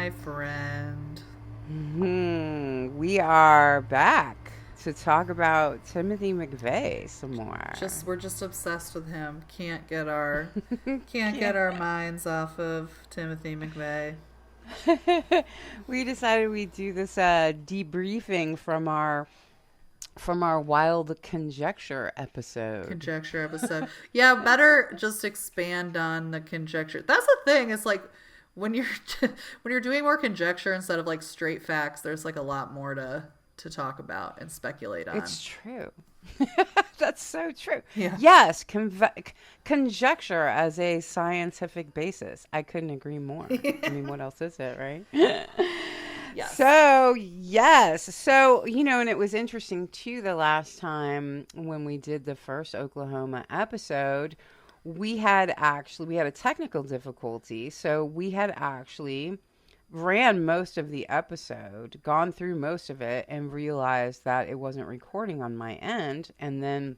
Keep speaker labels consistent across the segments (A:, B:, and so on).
A: my friend.
B: We are back to talk about Timothy McVeigh some more.
A: We're just obsessed with him. Can't get
B: Can't.
A: our minds off of Timothy McVeigh.
B: We decided we'd do this debriefing from our wild conjecture episode.
A: Conjecture episode. Yeah, better just expand on the conjecture. That's the thing. It's like when you're when you're doing more conjecture instead of like straight facts, there's like a lot more to talk about and speculate on.
B: It's true. That's so true.
A: Yeah.
B: Yes, conjecture as a scientific basis. I couldn't agree more. I mean, what else is it, right?
A: Yes.
B: So, yes. So, and it was interesting too the last time when we did the first Oklahoma episode, we had a technical difficulty. So, we had actually ran most of the episode, gone through most of it, and realized that it wasn't recording on my end. And then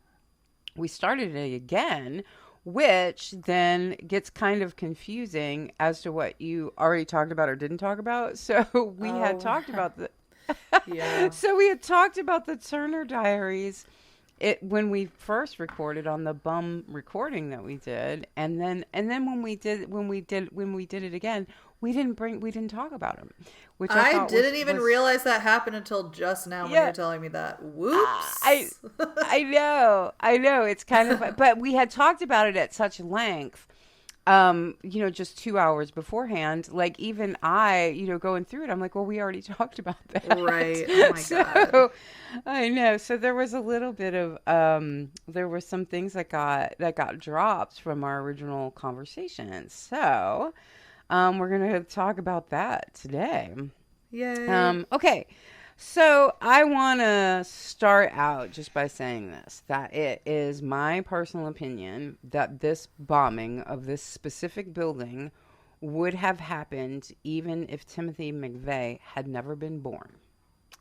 B: we started it again, which then gets kind of confusing as to what you already talked about or didn't talk about. So we had
A: Oh,
B: talked about the
A: yeah.
B: so we had talked about the Turner Diaries when we first recorded on the bum recording that we did, and then when we did it again, we didn't talk about them, which I
A: I
B: thought
A: didn't even
B: was
A: realize that happened until just now when
B: yeah.
A: you're telling me that.
B: I
A: Whoops.
B: I know. It's kind of, but we had talked about it at such length, just 2 hours beforehand. Like even I, going through it, I'm like, well, we already talked about that.
A: Right. Oh my God.
B: So I know. So there was a little bit of, there were some things that got dropped from our original conversation. So, we're gonna talk about that today.
A: Yay.
B: Okay. So I want to start out just by saying this, that it is my personal opinion that this bombing of this specific building would have happened even if Timothy McVeigh had never been born.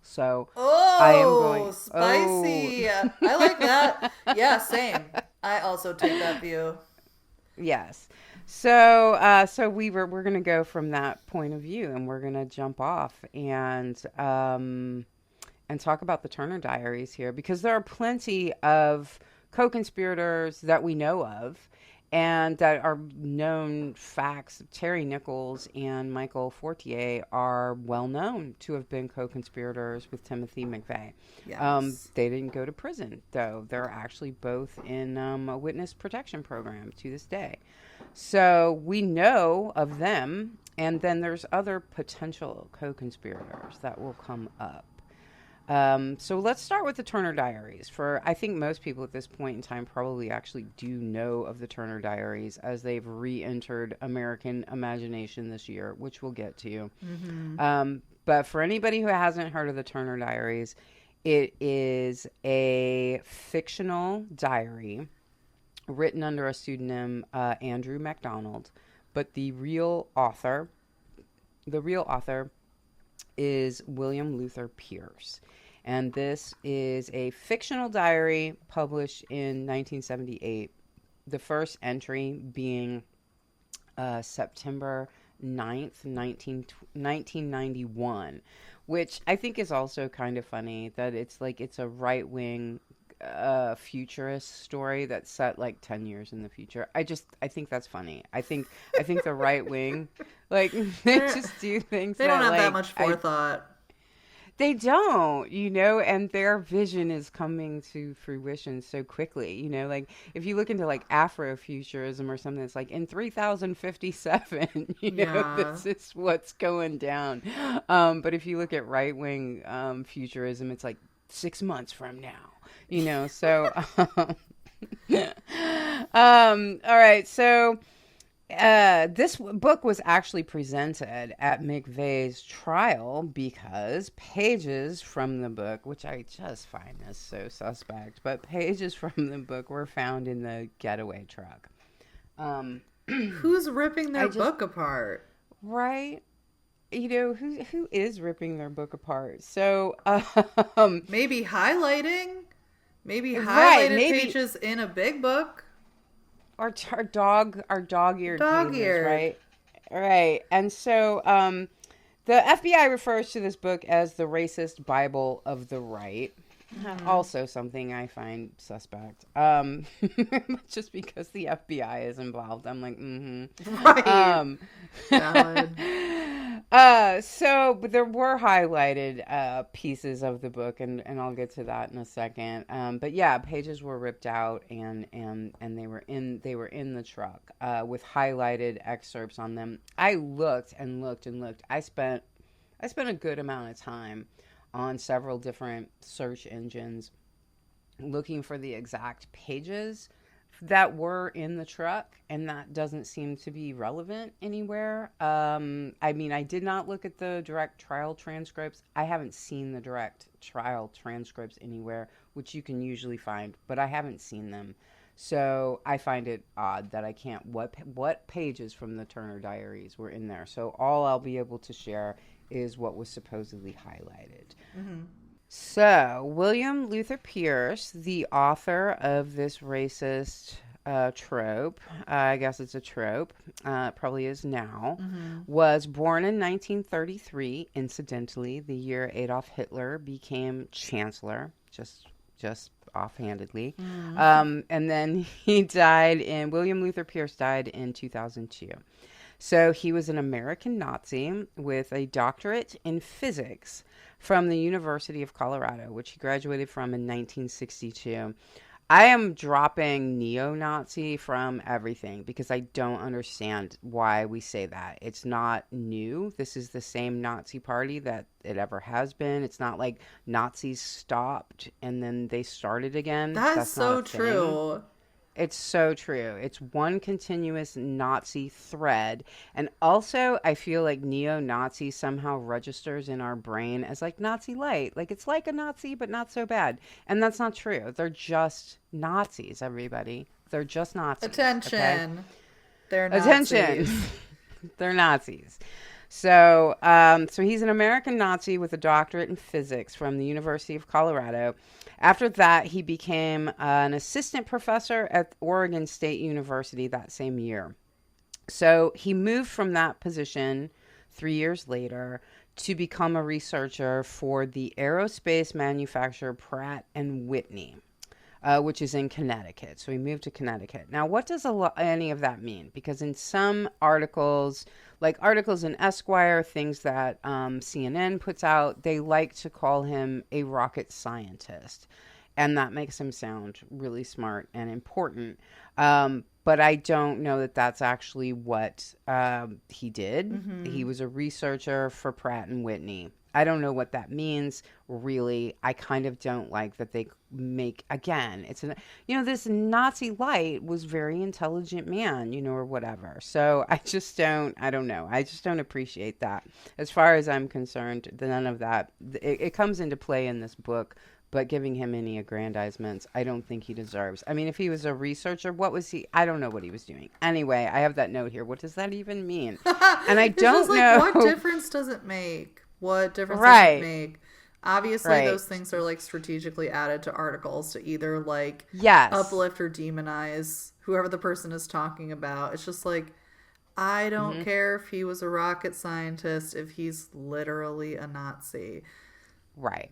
B: So I am
A: Oh,
B: going, oh,
A: spicy. I like that. Yeah, same. I also take that view.
B: yes. So we're gonna go from that point of view, and we're gonna jump off and talk about the Turner Diaries here because there are plenty of co-conspirators that we know of and that are known facts. Terry Nichols and Michael Fortier are well known to have been co-conspirators with Timothy McVeigh.
A: Yes.
B: They didn't go to prison, though. They're actually both in a witness protection program to this day. So we know of them, and then there's other potential co-conspirators that will come up. So let's start with the Turner Diaries. For I think most people at this point in time probably actually do know of the Turner Diaries as they've re-entered American imagination this year, which we'll get to.
A: Mm-hmm.
B: But for anybody who hasn't heard of the Turner Diaries, it is a fictional diary written under a pseudonym Andrew MacDonald, but the real author is William Luther Pierce. And this is a fictional diary published in 1978. The first entry being September 9th, 1991, which I think is also kind of funny that it's a right wing futurist story that's set like 10 years in the future. I think that's funny. I think the right wing, like, they
A: They're,
B: just do things
A: they don't
B: that
A: have that
B: like
A: much
B: I
A: forethought.
B: they don't, and their vision is coming to fruition so quickly, like if you look into like Afrofuturism or something, it's like in 3057,
A: Yeah.
B: this is what's going down. But if you look at right wing futurism, it's like 6 months from now, so all right, so this book was actually presented at McVeigh's trial because pages from the book, which I just find this so suspect, but pages from the book were found in the getaway truck. Um,
A: Who's ripping their
B: I just
A: book apart?
B: right, who is ripping their book apart? So,
A: Maybe highlighting? Maybe
B: right,
A: highlighted
B: maybe
A: pages in a big book?
B: our dog eared
A: Dog
B: pages,
A: eared.
B: right? Right. And so The FBI refers to this book as the racist Bible of the right. Also something I find suspect. Just because the FBI is involved. I'm like,
A: Right. Valid.
B: But there were highlighted pieces of the book, and I'll get to that in a second. But yeah, pages were ripped out, and they were in the truck with highlighted excerpts on them. I looked and looked and looked. I spent a good amount of time on several different search engines looking for the exact pages that were in the truck, and that doesn't seem to be relevant anywhere. I mean, I did not look at the direct trial transcripts. I haven't seen the direct trial transcripts anywhere, which you can usually find, but I haven't seen them. So I find it odd that I can't, what pages from the Turner Diaries were in there. So all I'll be able to share is what was supposedly highlighted.
A: Mm-hmm.
B: So, William Luther Pierce, the author of this racist trope, I guess it's a trope, it probably is now, was born in 1933, incidentally, the year Adolf Hitler became chancellor, just offhandedly. And then William Luther Pierce died in 2002. So he was an American Nazi with a doctorate in physics from the University of Colorado, which he graduated from in 1962. I am dropping neo-Nazi from everything because I don't understand why we say that. It's not new. This is the same Nazi party that it ever has been. It's not like Nazis stopped and then they started again.
A: That's so true.
B: It's so true. It's one continuous Nazi thread. And also, I feel like neo-Nazi somehow registers in our brain as like Nazi light. Like it's like a Nazi, but not so bad. And that's not true. They're just Nazis, everybody. They're just Nazis.
A: Attention. Okay? They're
B: Nazis. Attention. They're Nazis. So he's an American Nazi with a doctorate in physics from the University of Colorado. After that, he became an assistant professor at Oregon State University that same year. So he moved from that position 3 years later to become a researcher for the aerospace manufacturer Pratt and Whitney, which is in Connecticut. So he moved to Connecticut. Now, what does any of that mean? Because in some articles, like articles in Esquire, things that CNN puts out, they like to call him a rocket scientist. And that makes him sound really smart and important. But I don't know that that's actually what he did. He was a researcher for Pratt and Whitney. I don't know what that means, really. I kind of don't like that they make, again, this Nazi light was very intelligent man, or whatever. So I don't know. I just don't appreciate that. As far as I'm concerned, none of that, it comes into play in this book, but giving him any aggrandizements, I don't think he deserves. I mean, if he was a researcher, what was he? I don't know what he was doing. Anyway, I have that note here. What does that even mean? And I don't know.
A: What difference does it make? What difference does it make? Obviously, those things are like strategically added to articles to either like uplift or demonize whoever the person is talking about. It's just like, I don't care if he was a rocket scientist, if he's literally a Nazi.
B: Right.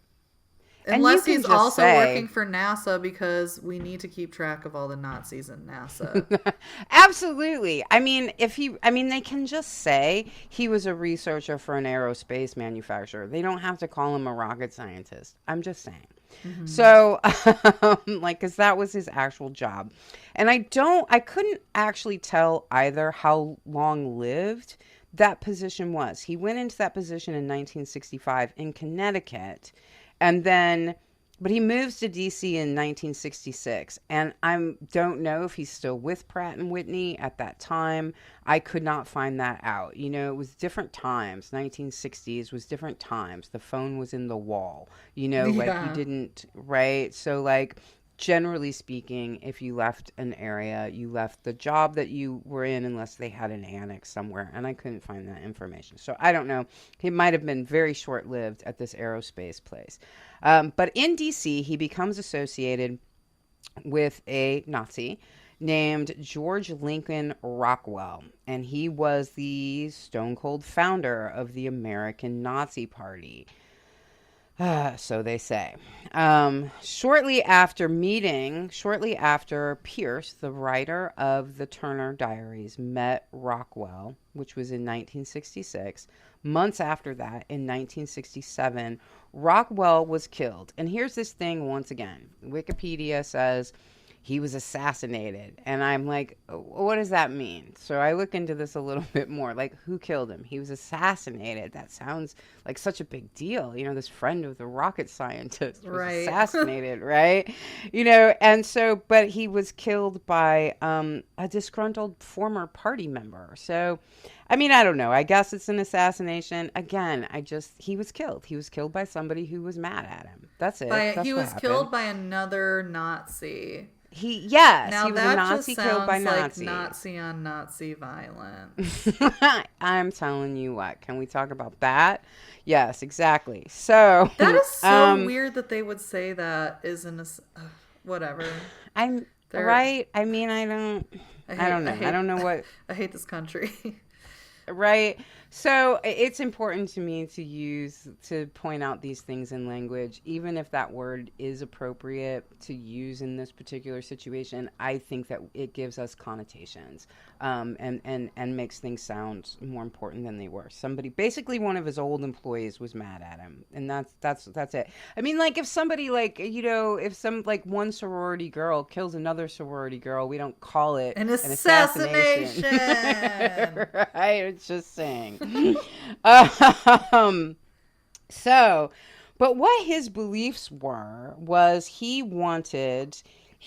A: Unless he's also working for NASA, because we need to keep track of all the Nazis in NASA.
B: Absolutely. I mean, they can just say he was a researcher for an aerospace manufacturer. They don't have to call him a rocket scientist. I'm just saying. So, because that was his actual job. And I couldn't actually tell either how long lived that position was. He went into that position in 1965 in Connecticut. But he moves to DC in 1966, and I don't know if he's still with Pratt and Whitney at that time. I could not find that out. It was different times. 1960s was different times. The phone was in the wall. You didn't, right? So, generally speaking, if you left an area, you left the job that you were in unless they had an annex somewhere, and I couldn't find that information. So I don't know. He might have been very short-lived at this aerospace place. But in D.C., he becomes associated with a Nazi, named George Lincoln Rockwell, and he was the stone cold founder of the American Nazi Party. So they say. Shortly after Pierce, the writer of the Turner Diaries, met Rockwell, which was in 1966, months after that, in 1967, Rockwell was killed. And here's this thing once again. Wikipedia says he was assassinated. And I'm like, what does that mean? So I look into this a little bit more. Like, who killed him? He was assassinated. That sounds like such a big deal. You know, this friend of the rocket scientist was assassinated, right? You know, and so, but he was killed by a disgruntled former party member. So, I mean, I don't know. I guess it's an assassination. Again, he was killed. He was killed by somebody who was mad at him. That's it.
A: He was killed by another Nazi.
B: Now
A: he was
B: a Nazi killed by Nazi.
A: Like Nazi on Nazi violence.
B: I'm telling you what. Can we talk about that? Yes, exactly. So
A: that is so weird that they would say that isn't a whatever.
B: Right. I mean, I don't know. I don't know what.
A: I hate this country.
B: Right. So it's important to me to point out these things in language, even if that word is appropriate to use in this particular situation. I think that it gives us connotations, and makes things sound more important than they were. Basically one of his old employees was mad at him, and that's it. I mean, like, if somebody, like, you know, if some, like, one sorority girl kills another sorority girl, we don't call it
A: an assassination.
B: Right? It's just saying. So, but what his beliefs was he wanted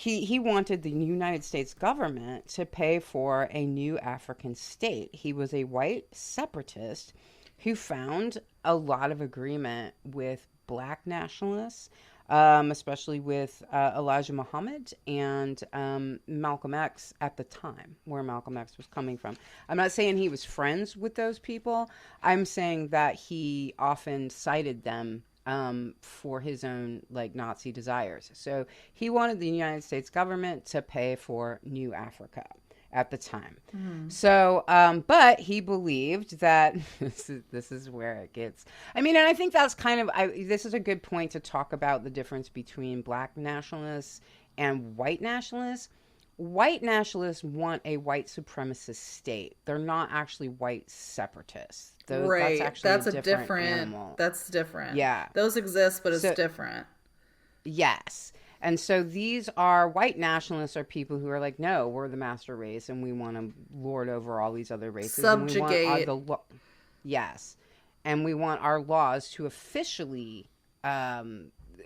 B: the United States government to pay for a new African state. He was a white separatist who found a lot of agreement with black nationalists, especially with Elijah Muhammad and Malcolm X at the time, where Malcolm X was coming from. I'm not saying he was friends with those people. I'm saying that he often cited them for his own, like, Nazi desires. So he wanted the United States government to pay for New Africa at the time. Mm-hmm. So, but he believed that this is where it gets. I mean, and I think that's kind of this is a good point to talk about the difference between black nationalists and white nationalists. White nationalists want a white supremacist state. They're not actually white separatists.
A: Right.
B: That's a different animal.
A: That's different.
B: Yeah.
A: Those exist, but it's different.
B: Yes. And so these are white nationalists are people who are like, no, we're the master race and we want to lord over all these other races.
A: Subjugate.
B: Yes. And we want our laws to officially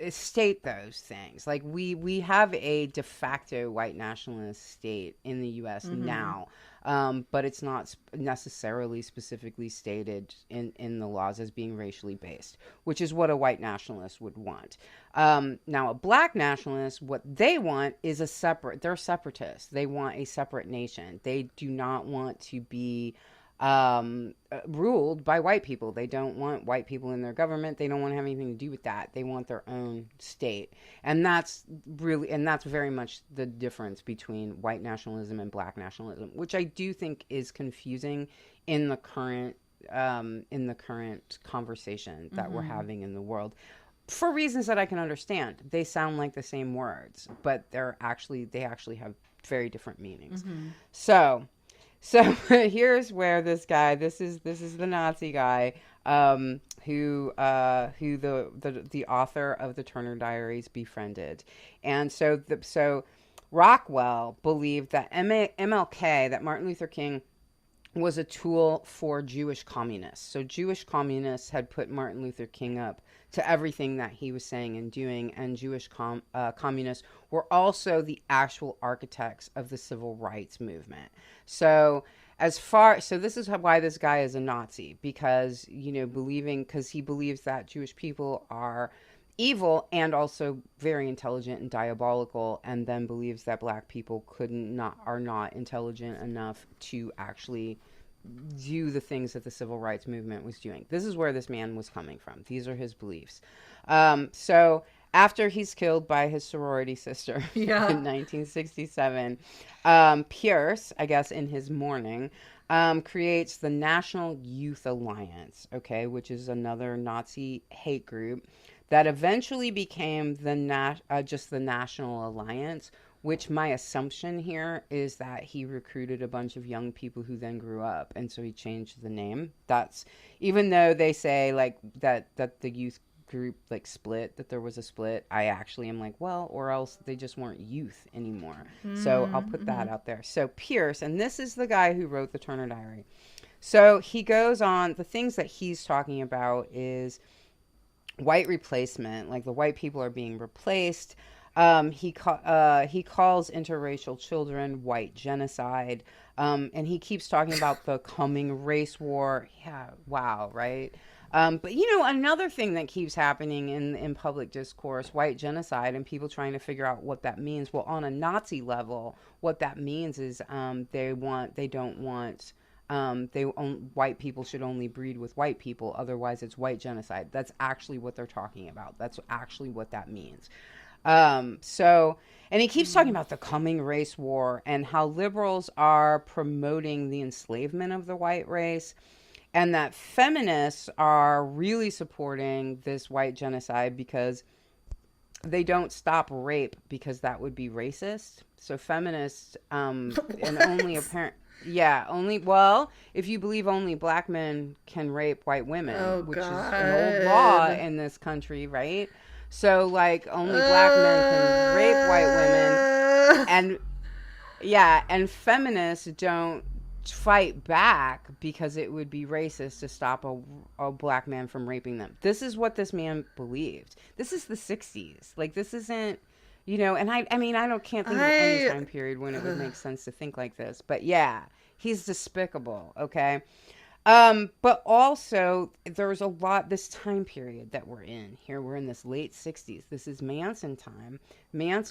B: state those things. Like we have a de facto white nationalist state in the U.S. now, but it's not necessarily specifically stated in the laws as being racially based, which is what a white nationalist would want. Now, a black nationalist, what they want is they're separatists. They want a separate nation. They do not want to be ruled by white people. They don't want white people in their government. They don't want to have anything to do with that. They want their own state. And that's very much the difference between white nationalism and black nationalism, which I do think is confusing in the current conversation that we're having in the world. For reasons that I can understand. They sound like the same words, but they actually have very different meanings. So here's where this guy, this is the Nazi guy, who the author of the Turner Diaries befriended. And so Rockwell believed that MLK, that Martin Luther King, was a tool for Jewish communists. So Jewish communists had put Martin Luther King up to everything that he was saying and doing, and Jewish communists were also the actual architects of the civil rights movement. So this is why this guy is a Nazi, because, because he believes that Jewish people are evil and also very intelligent and diabolical, and then believes that black people are not intelligent enough to actually do the things that the civil rights movement was doing. This is where this man was coming from. These are his beliefs. So After he's killed by his sorority sister
A: Yeah.
B: in 1967, Pierce, I guess in his mourning, creates the National Youth Alliance, okay, which is another Nazi hate group that eventually became just the National Alliance. Which my assumption here is that he recruited a bunch of young people who then grew up, and so he changed the name. That's even though they say like that the youth group like split, that there was a split. I actually am like, well, or else they just weren't youth anymore. So I'll put that out there. So Pierce, and this is the guy who wrote the Turner Diary. So he goes on, the things that he's talking about is white replacement, like the white people are being replaced. He calls interracial children white genocide, and he keeps talking about the coming race war. Yeah, wow, right? But another thing that keeps happening in public discourse, white genocide, and people trying to figure out what that means. Well, on a Nazi level, what that means is white people should only breed with white people, otherwise it's white genocide. That's actually what they're talking about. That's actually what that means. And he keeps talking about the coming race war and how liberals are promoting the enslavement of the white race, and that feminists are really supporting this white genocide because they don't stop rape because that would be racist. So feminists, and only apparent, yeah, only, well, if you believe only black men can rape white women,
A: Oh
B: which is an old law
A: God.
B: in this country, right? So like only black men can rape white women, and yeah, and feminists don't fight back because it would be racist to stop a black man from raping them. This is what this man believed. This is the 60s. Like this isn't, and I mean, can't think of any time period when it would make sense to think like this. But yeah, he's despicable, okay? But also there's a lot this time period that we're in here. We're in this late 60s. This is Manson time.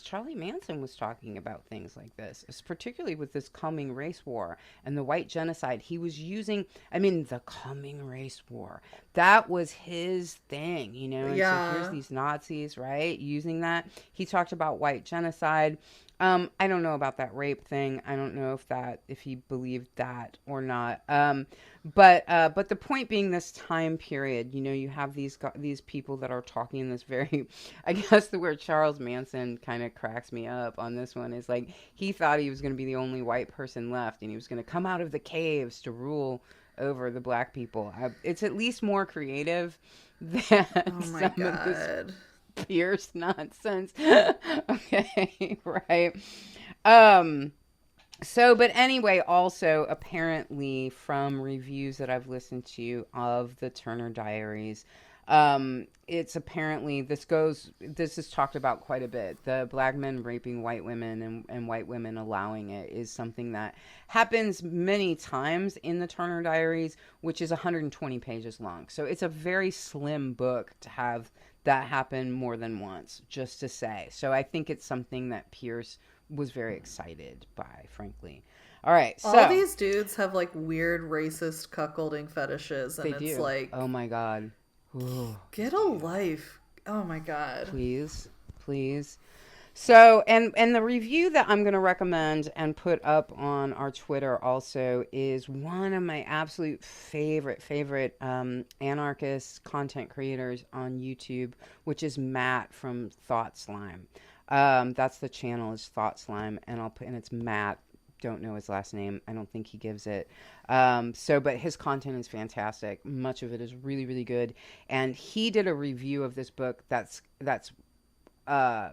B: Charlie Manson was talking about things like this, particularly with this coming race war and the white genocide. He was using, the coming race war. That was his thing, And so here's these Nazis, right? Using that. He talked about white genocide. I don't know about that rape thing. I don't know if he believed that or not. But the point being, this time period, you have these people that are talking in this very, I guess the word Charles Manson kind of cracks me up on this one is like he thought he was going to be the only white person left, and he was going to come out of the caves to rule over the black people. It's at least more creative than some of this Pierce nonsense. Okay, right. But anyway, also apparently from reviews that I've listened to of the Turner Diaries, it's apparently this is talked about quite a bit. The black men raping white women and white women allowing it is something that happens many times in the Turner Diaries, which is 120 pages long. So it's a very slim book to have that happen more than once, just to say. So I think it's something that Pierce was very excited by, frankly. All right, so
A: all these dudes have like weird racist cuckolding fetishes, and it's
B: do.
A: like,
B: Oh my God. Ooh,
A: get a life. Oh my God.
B: please. So, and the review that I'm going to recommend and put up on our Twitter also is one of my absolute favorite anarchist content creators on YouTube, which is Matt from Thought Slime. That's the channel, is Thought Slime, and it's Matt. Don't know his last name. I don't think he gives it. But his content is fantastic. Much of it is really, really good. And he did a review of this book that's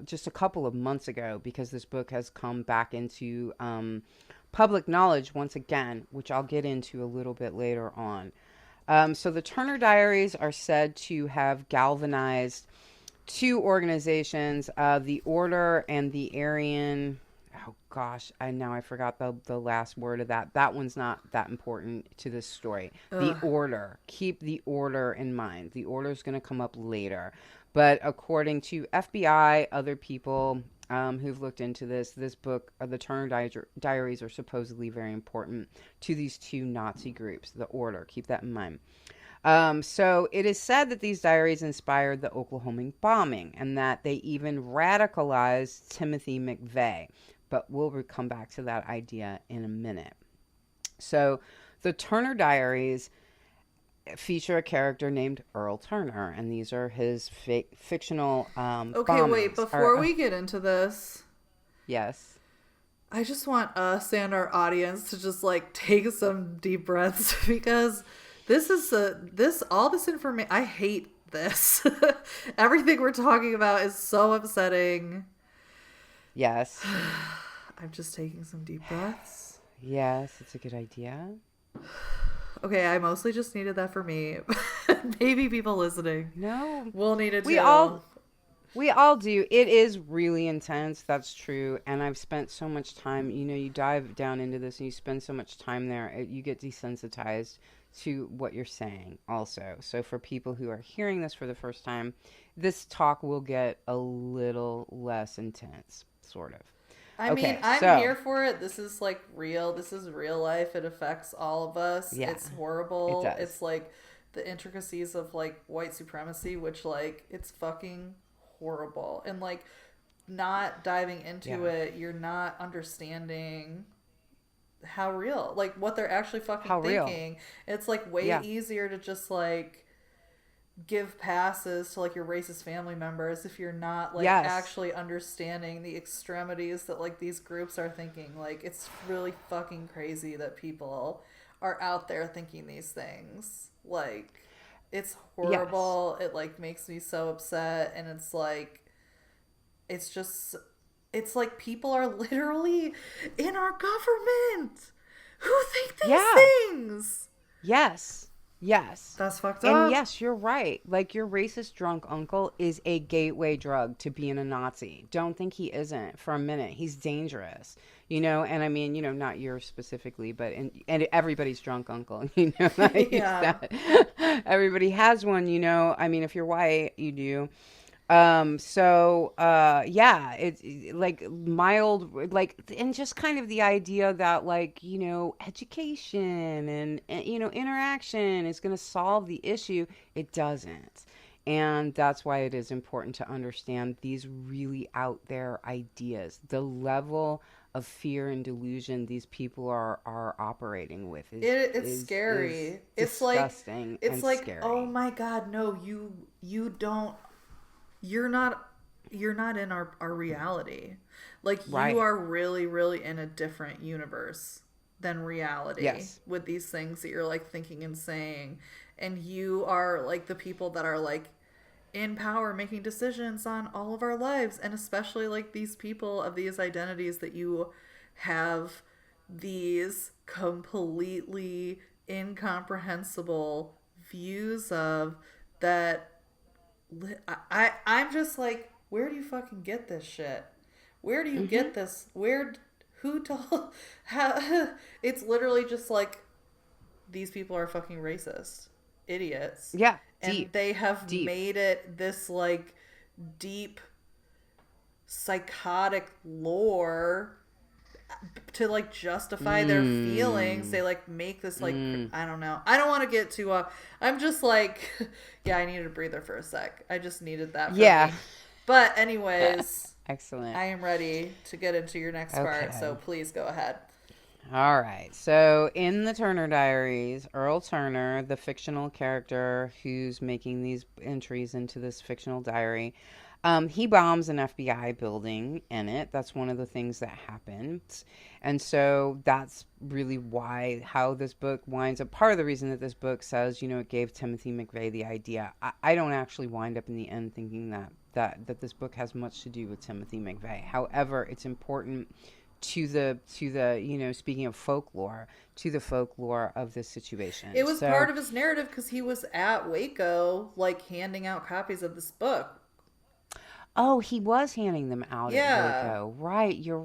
B: just a couple of months ago, because this book has come back into public knowledge once again, which I'll get into a little bit later on. So the Turner Diaries are said to have galvanized two organizations, the Order and the Aryan. Oh gosh, I forgot the last word of that. That one's not that important to this story. The Order. Keep the Order in mind. The Order is going to come up later. But according to FBI, other people who've looked into this book, the Turner Diaries, are supposedly very important to these two Nazi groups, the Order. Keep that in mind. So it is said that these diaries inspired the Oklahoma bombing and that they even radicalized Timothy McVeigh. But we'll come back to that idea in a minute. So the Turner Diaries feature a character named Earl Turner, and these are his fictional
A: Okay, wait,
B: bombings.
A: before we get into this,
B: Yes.
A: I just want us and our audience to just like take some deep breaths because this all this information, I hate this. Everything we're talking about is so upsetting.
B: Yes.
A: I'm just taking some deep breaths.
B: Yes, it's a good idea.
A: Okay, I mostly just needed that for me. Maybe people listening
B: No,
A: will need it
B: we
A: too.
B: all do. It is really intense. That's true. And I've spent so much time, you dive down into this and you spend so much time there, you get desensitized to what you're saying also. So for people who are hearing this for the first time, this talk will get a little less intense, sort of.
A: I mean,
B: Okay,
A: I'm
B: so
A: here for it. This is like real. This is real life. It affects all of us.
B: yeah,
A: It's
B: it
A: horrible.
B: does.
A: It's like the intricacies of like white supremacy, which like it's fucking horrible. And like not diving into
B: Yeah.
A: it, you're not understanding how real, like what they're actually fucking
B: How real?
A: thinking. It's like way
B: Yeah.
A: easier to just like give passes to like your racist family members if you're not like
B: Yes.
A: actually understanding the extremities that like these groups are thinking. Like it's really fucking crazy that people are out there thinking these things. Like it's
B: Yes.
A: horrible. It like makes me so upset, and it's like it's just it's like people are literally in our government who think
B: Yeah.
A: these things.
B: Yes. Yes.
A: That's fucked
B: And
A: up.
B: yes, you're right. Like your racist drunk uncle is a gateway drug to being a Nazi. Don't think he isn't for a minute. He's dangerous. And I mean, not yours specifically, but and everybody's drunk uncle, I use
A: Yeah.
B: that. Everybody has one, I mean, if you're white, you do. Yeah, it's like mild, like, and just kind of the idea that, like, education and interaction is going to solve the issue. It doesn't. And that's why it is important to understand these really out there ideas. The level of fear and delusion these people are operating with
A: It's
B: is
A: scary.
B: disgusting
A: It's
B: and
A: like, oh
B: scary.
A: my god, no, you don't you're not you're not in our reality. Like you
B: Right.
A: are really, really in a different universe than reality
B: Yes.
A: with these things that you're like thinking and saying. And you are like the people that are like in power making decisions on all of our lives, and especially like these people of these identities that you have these completely incomprehensible views of that I'm just like, where do you fucking get this shit? Where do you
B: Mm-hmm.
A: get this? Who told how, it's literally just like these people are fucking racist idiots,
B: Yeah,
A: and
B: deep,
A: they have
B: deep.
A: made it this like deep psychotic lore to like justify their feelings.
B: Mm,
A: They like make this like
B: mm.
A: I don't know. I don't want to get too I'm just like yeah, I needed a breather for a sec. I just needed that for
B: Yeah.
A: me. But anyways,
B: Excellent.
A: I am ready to get into your next part, so
B: Okay.
A: please go ahead.
B: All right. So, in the Turner Diaries, Earl Turner, the fictional character who's making these entries into this fictional diary, he bombs an FBI building in it. That's one of the things that happens. And so that's really how this book winds up. Part of the reason that this book says, it gave Timothy McVeigh the idea. I don't actually wind up in the end thinking that this book has much to do with Timothy McVeigh. However, it's important to the speaking of folklore, to the folklore of this
A: It
B: situation.
A: was
B: So
A: part of his narrative because he was at Waco, like handing out copies of this book.
B: oh, he was handing them out at
A: Yeah.
B: Waco. Right, you're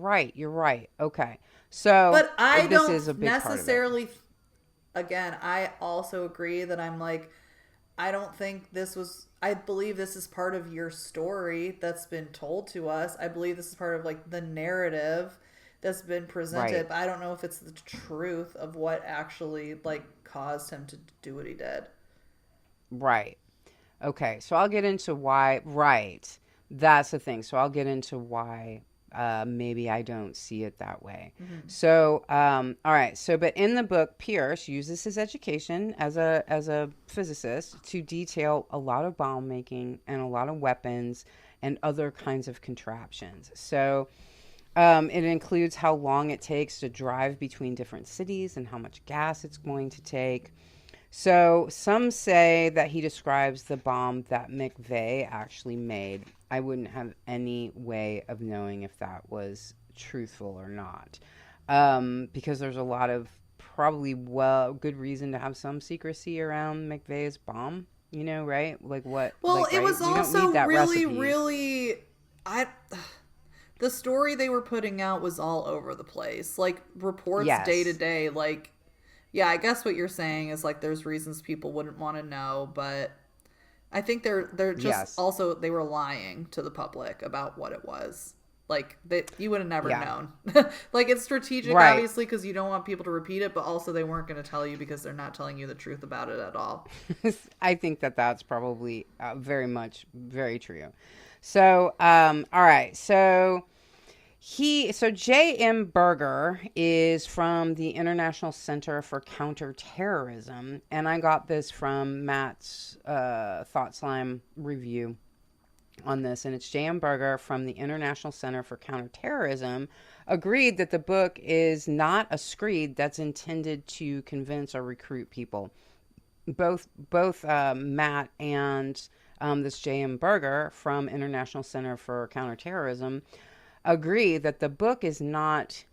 B: right. Okay. So
A: But I
B: this
A: don't
B: is a big part of it.
A: necessarily, again, I also agree that I'm like, I don't think this was, I believe this is part of your story that's been told to us. I believe this is part of like the narrative that's been
B: Right.
A: presented, but I don't know if it's the truth of what actually like caused him to do what he did.
B: Right. Okay, so I'll get into why. Right, that's the thing. So I'll get into why maybe I don't see it that way.
A: Mm-hmm.
B: So, all right. So, but in the book, Pierce uses his education as a physicist to detail a lot of bomb making and a lot of weapons and other kinds of contraptions. So, it includes how long it takes to drive between different cities and how much gas it's going to take. So some say that he describes the bomb that McVeigh actually made. I wouldn't have any way of knowing if that was truthful or not, because there's a lot of probably good reason to have some secrecy around McVeigh's bomb. You know, right? Like what?
A: Well,
B: Like
A: it
B: right?
A: was
B: We don't need
A: also
B: that
A: really,
B: recipe.
A: really. I. The story they were putting out was all over the place. Like, reports day to
B: Yes.
A: day. Like, yeah, I guess what you're saying is like there's reasons people wouldn't want to know, but I think they're just
B: Yes.
A: also they were lying to the public about what it was. Like that you would have never
B: Yeah.
A: known. Like it's strategic
B: Right.
A: obviously because you don't want people to repeat it, but also they weren't going to tell you because they're not telling you the truth about it at all.
B: I think that that's probably very much very true. So, all right. So J.M. Berger is from the International Center for Counterterrorism, and I got this from Matt's Thought Slime review on this, and it's J.M. Berger from the International Center for Counterterrorism agreed that the book is not a screed that's intended to convince or recruit people. Both Matt and this J.M. Berger from International Center for Counterterrorism agree that the book is not,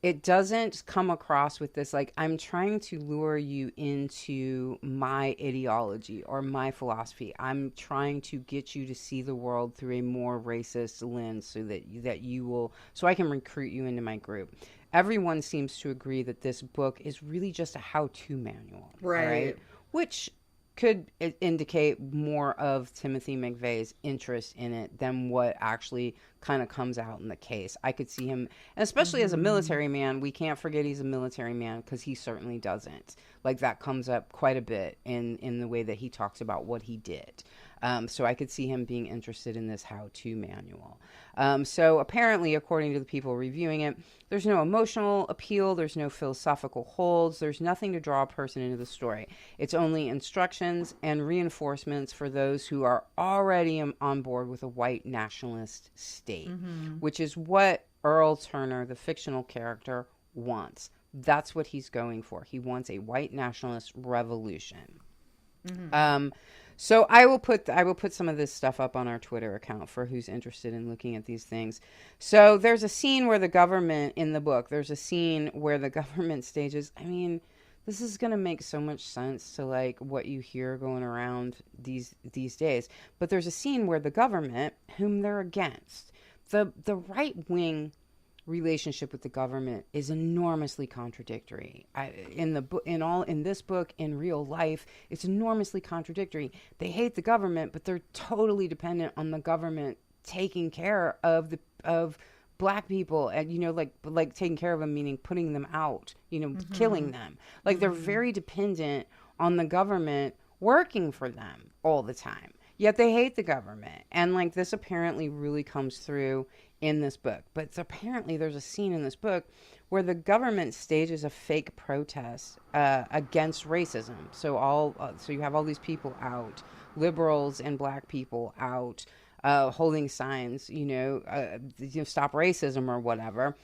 B: it doesn't come across with this like I'm trying to lure you into my ideology or my philosophy. I'm trying to get you to see the world through a more racist lens so that you will, so I can recruit you into my group. Everyone seems to agree that this book is really just a how-to manual. All right,
A: Right.
B: which could indicate more of Timothy McVeigh's interest in it than what actually kind of comes out in the case. I could see him, and especially as a
A: Mm-hmm.
B: military man, we can't forget he's a military man because he certainly doesn't. Like that comes up quite a bit in the way that he talks about what he did. So I could see him being interested in this how-to manual. So apparently, according to the people reviewing it, there's no emotional appeal, there's no philosophical holds, there's nothing to draw a person into the story. It's only instructions and reinforcements for those who are already on board with a white nationalist state,
A: Mm-hmm.
B: which is what Earl Turner, the fictional character, wants. That's what he's going for. He wants a white nationalist revolution.
A: Mm-hmm.
B: Um, so I will put some of this stuff up on our Twitter account for who's interested in looking at these things. So there's a scene where the government in the book. There's a scene where the government stages. I mean, this is gonna make so much sense to like what you hear going around these days. But there's a scene where the government, whom they're against, the right wing relationship with the government is enormously contradictory. In the book, in this book, in real life, it's enormously contradictory. They hate the government, but they're totally dependent on the government taking care of the of black people, and like taking care of them, meaning putting them out,
A: Mm-hmm.
B: killing them. Like they're
A: Mm-hmm.
B: very dependent on the government working for them all the time. Yet they hate the government. And like this apparently really comes through in this book. But apparently there's a scene in this book where the government stages a fake protest against racism. So you have all these people out, liberals and black people out, holding signs, stop racism or whatever.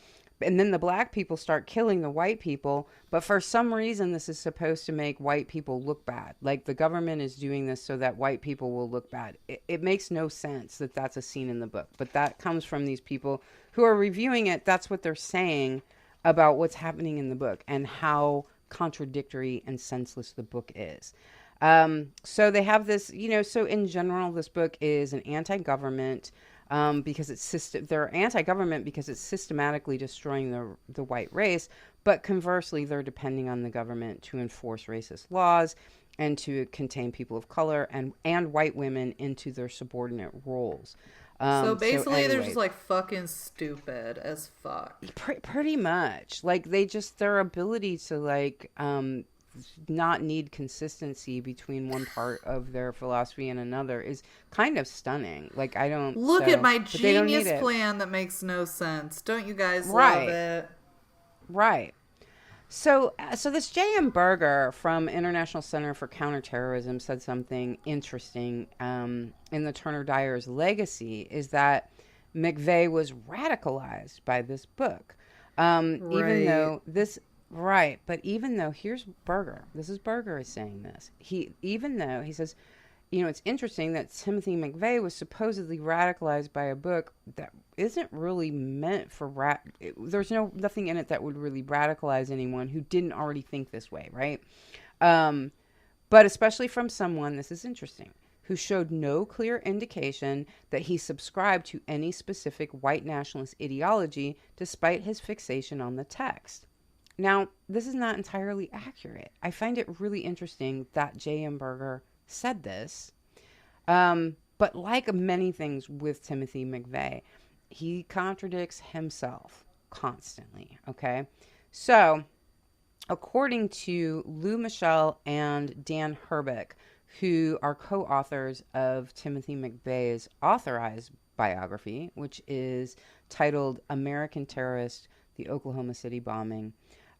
B: And then the black people start killing the white people, but for some reason this is supposed to make white people look bad. Like the government is doing this so that white people will look bad. It makes no sense that that's a scene in the book, but that comes from these people who are reviewing it. That's what they're saying about what's happening in the book and how contradictory and senseless the book is. So they have this, so in general, this book is an anti-government, because they're anti-government because it's systematically destroying the white race, but conversely, they're depending on the government to enforce racist laws and to contain people of color and white women into their subordinate roles.
A: So
B: So
A: basically, they're just
B: anyway,
A: like fucking stupid as fuck.
B: pretty much like they just their ability to like not need consistency between one part of their philosophy and another is kind of stunning. Like, I don't,
A: Look at
B: so,
A: my
B: but they don't need
A: genius
B: it.
A: plan that makes no sense. Don't you guys love
B: Right,
A: it?
B: right. So this J.M. Berger from International Center for Counterterrorism said something interesting in the Turner Diaries legacy is that McVeigh was radicalized by this book. Even
A: Right.
B: though this, right, but even though, here's Berger, this is Berger is saying this. Even though, he says, it's interesting that Timothy McVeigh was supposedly radicalized by a book that isn't really meant for there's nothing in it that would really radicalize anyone who didn't already think this way, right? Um, but especially from someone, this is interesting, who showed no clear indication that he subscribed to any specific white nationalist ideology despite his fixation on the text. Now, this is not entirely accurate. I find it really interesting that J.M. Berger said this. But like many things with Timothy McVeigh, he contradicts himself constantly. Okay. So, according to Lou Michel and Dan Herbeck, who are co authors of Timothy McVeigh's authorized biography, which is titled American Terrorist, the Oklahoma City Bombing,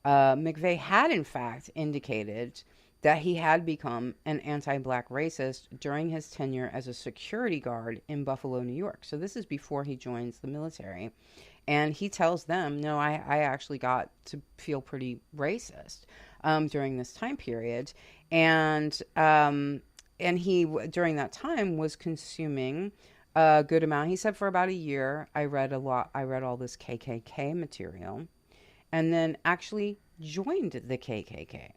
B: McVeigh had in fact indicated that he had become an anti-black racist during his tenure as a security guard in Buffalo, New York. So this is before he joins the military. And he tells them, no, I actually got to feel pretty racist during this time period. And he, during that time, was consuming a good amount. He said for about a year, I read all this KKK material, and then actually joined the KKK.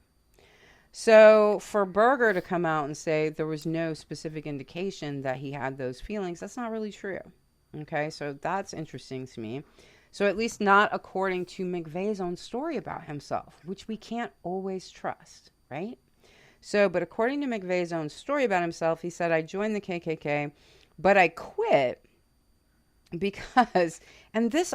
B: So for Berger to come out and say there was no specific indication that he had those feelings, that's not really true. Okay, so that's interesting to me. So at least not according to McVeigh's own story about himself, which we can't always trust, right? So, but according to McVeigh's own story about himself, he said, I joined the KKK, but I quit because, and this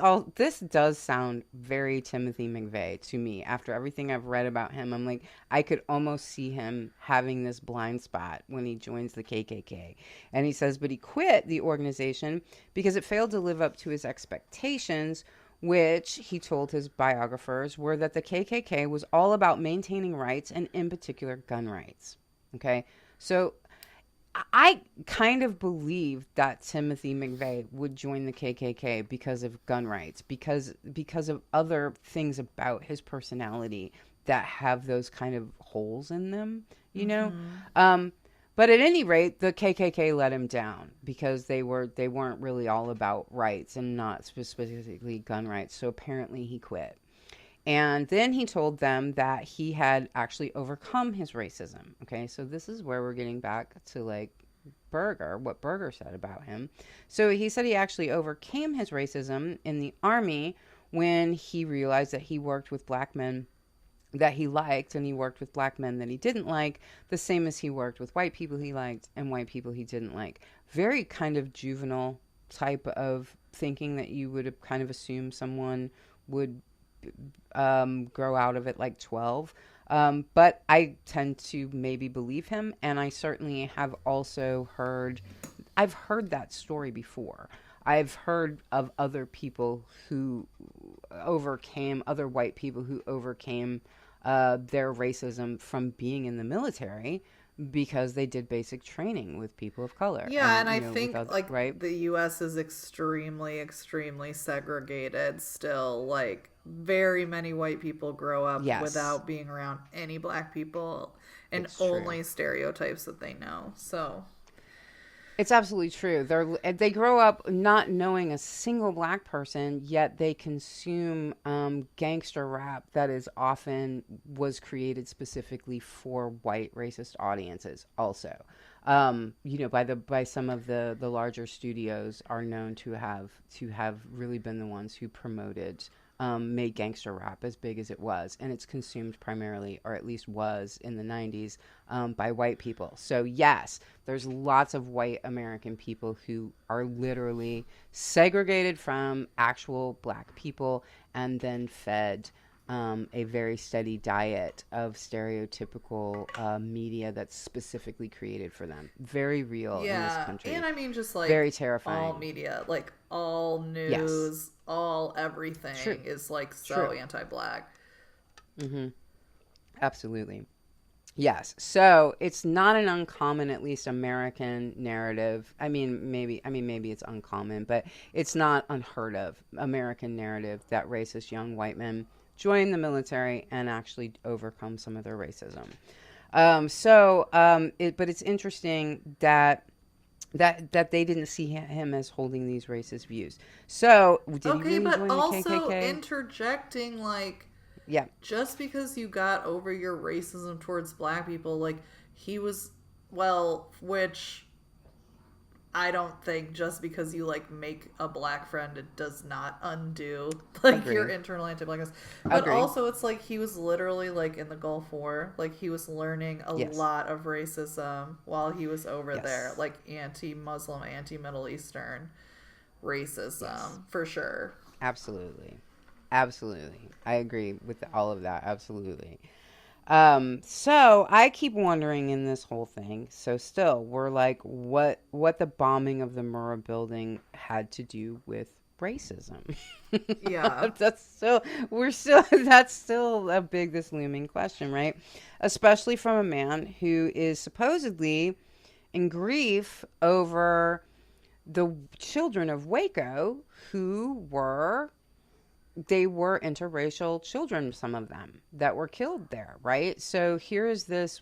B: does sound very Timothy McVeigh to me. After everything I've read about him, I'm like, I could almost see him having this blind spot when he joins the KKK. And he says, but he quit the organization because it failed to live up to his expectations, which he told his biographers were that the KKK was all about maintaining rights, and in particular gun rights. Okay, so I kind of believe that Timothy McVeigh would join the KKK because of gun rights, because of other things about his personality that have those kind of holes in them, you know.
A: Mm-hmm.
B: But at any rate, the KKK let him down because they weren't really all about rights and not specifically gun rights. So apparently he quit. And then he told them that he had actually overcome his racism. Okay, so this is where we're getting back to like Berger, what Berger said about him. So he said he actually overcame his racism in the army when he realized that he worked with black men that he liked and he worked with black men that he didn't like, the same as he worked with white people he liked and white people he didn't like. Very kind of juvenile type of thinking that you would have kind of assumed someone would grow out of it like 12. But I tend to maybe believe him, and I certainly have also I've heard that story before. I've heard of other people who other white people who overcame their racism from being in the military because they did basic training with people of color.
A: Yeah, and I think like
B: right?
A: the US is extremely, extremely segregated still. Like very many white people grow up
B: Yes,
A: without being around any black people and
B: it's true.
A: only stereotypes that they know. So
B: It's absolutely true. They grow up not knowing a single black person, yet they consume gangster rap that is often was created specifically for white racist audiences. Also, by some of the larger studios are known to have really been the ones who promoted. Made gangster rap as big as it was, and it's consumed primarily, or at least was in the 90s, by white people. So yes, there's lots of white American people who are literally segregated from actual black people and then fed a very steady diet of stereotypical media that's specifically created for them. Very real in this
A: Yeah, and
B: country.
A: I mean just
B: Very
A: like all
B: terrifying.
A: media, like all
B: Yes.
A: news, all
B: True.
A: everything is like so
B: True.
A: anti-black.
B: Hmm. Absolutely. Yes. So it's not an uncommon, at least American narrative. I mean, maybe it's uncommon, but it's not unheard of American narrative that racist young white men join the military and actually overcome some of their racism. But it's interesting that they didn't see him as holding these racist views. So did he
A: Okay,
B: really
A: but
B: join the
A: also
B: KKK?
A: interjecting like
B: Yeah.
A: just because you got over your racism towards black people, like he was, well, which I don't think just because you like make a black friend, it does not undo like your
B: Agree.
A: internal anti-blackness. But
B: Agree.
A: also, it's like he was literally like in the Gulf War, like he was learning a
B: Yes.
A: lot of racism while he was over there,
B: Yes.
A: like anti-Muslim, anti-Middle Eastern
B: Yes.
A: racism for sure.
B: Absolutely. Absolutely. I agree with all of that. Absolutely. So I keep wondering in this whole thing. So still, we're like, what the bombing of the Murrah building had to do with racism?
A: Yeah.
B: That's still, we're still, that's still a big, this looming question, right? Especially from a man who is supposedly in grief over the children of Waco who were they were interracial children, some of them that were killed there, right? So here is this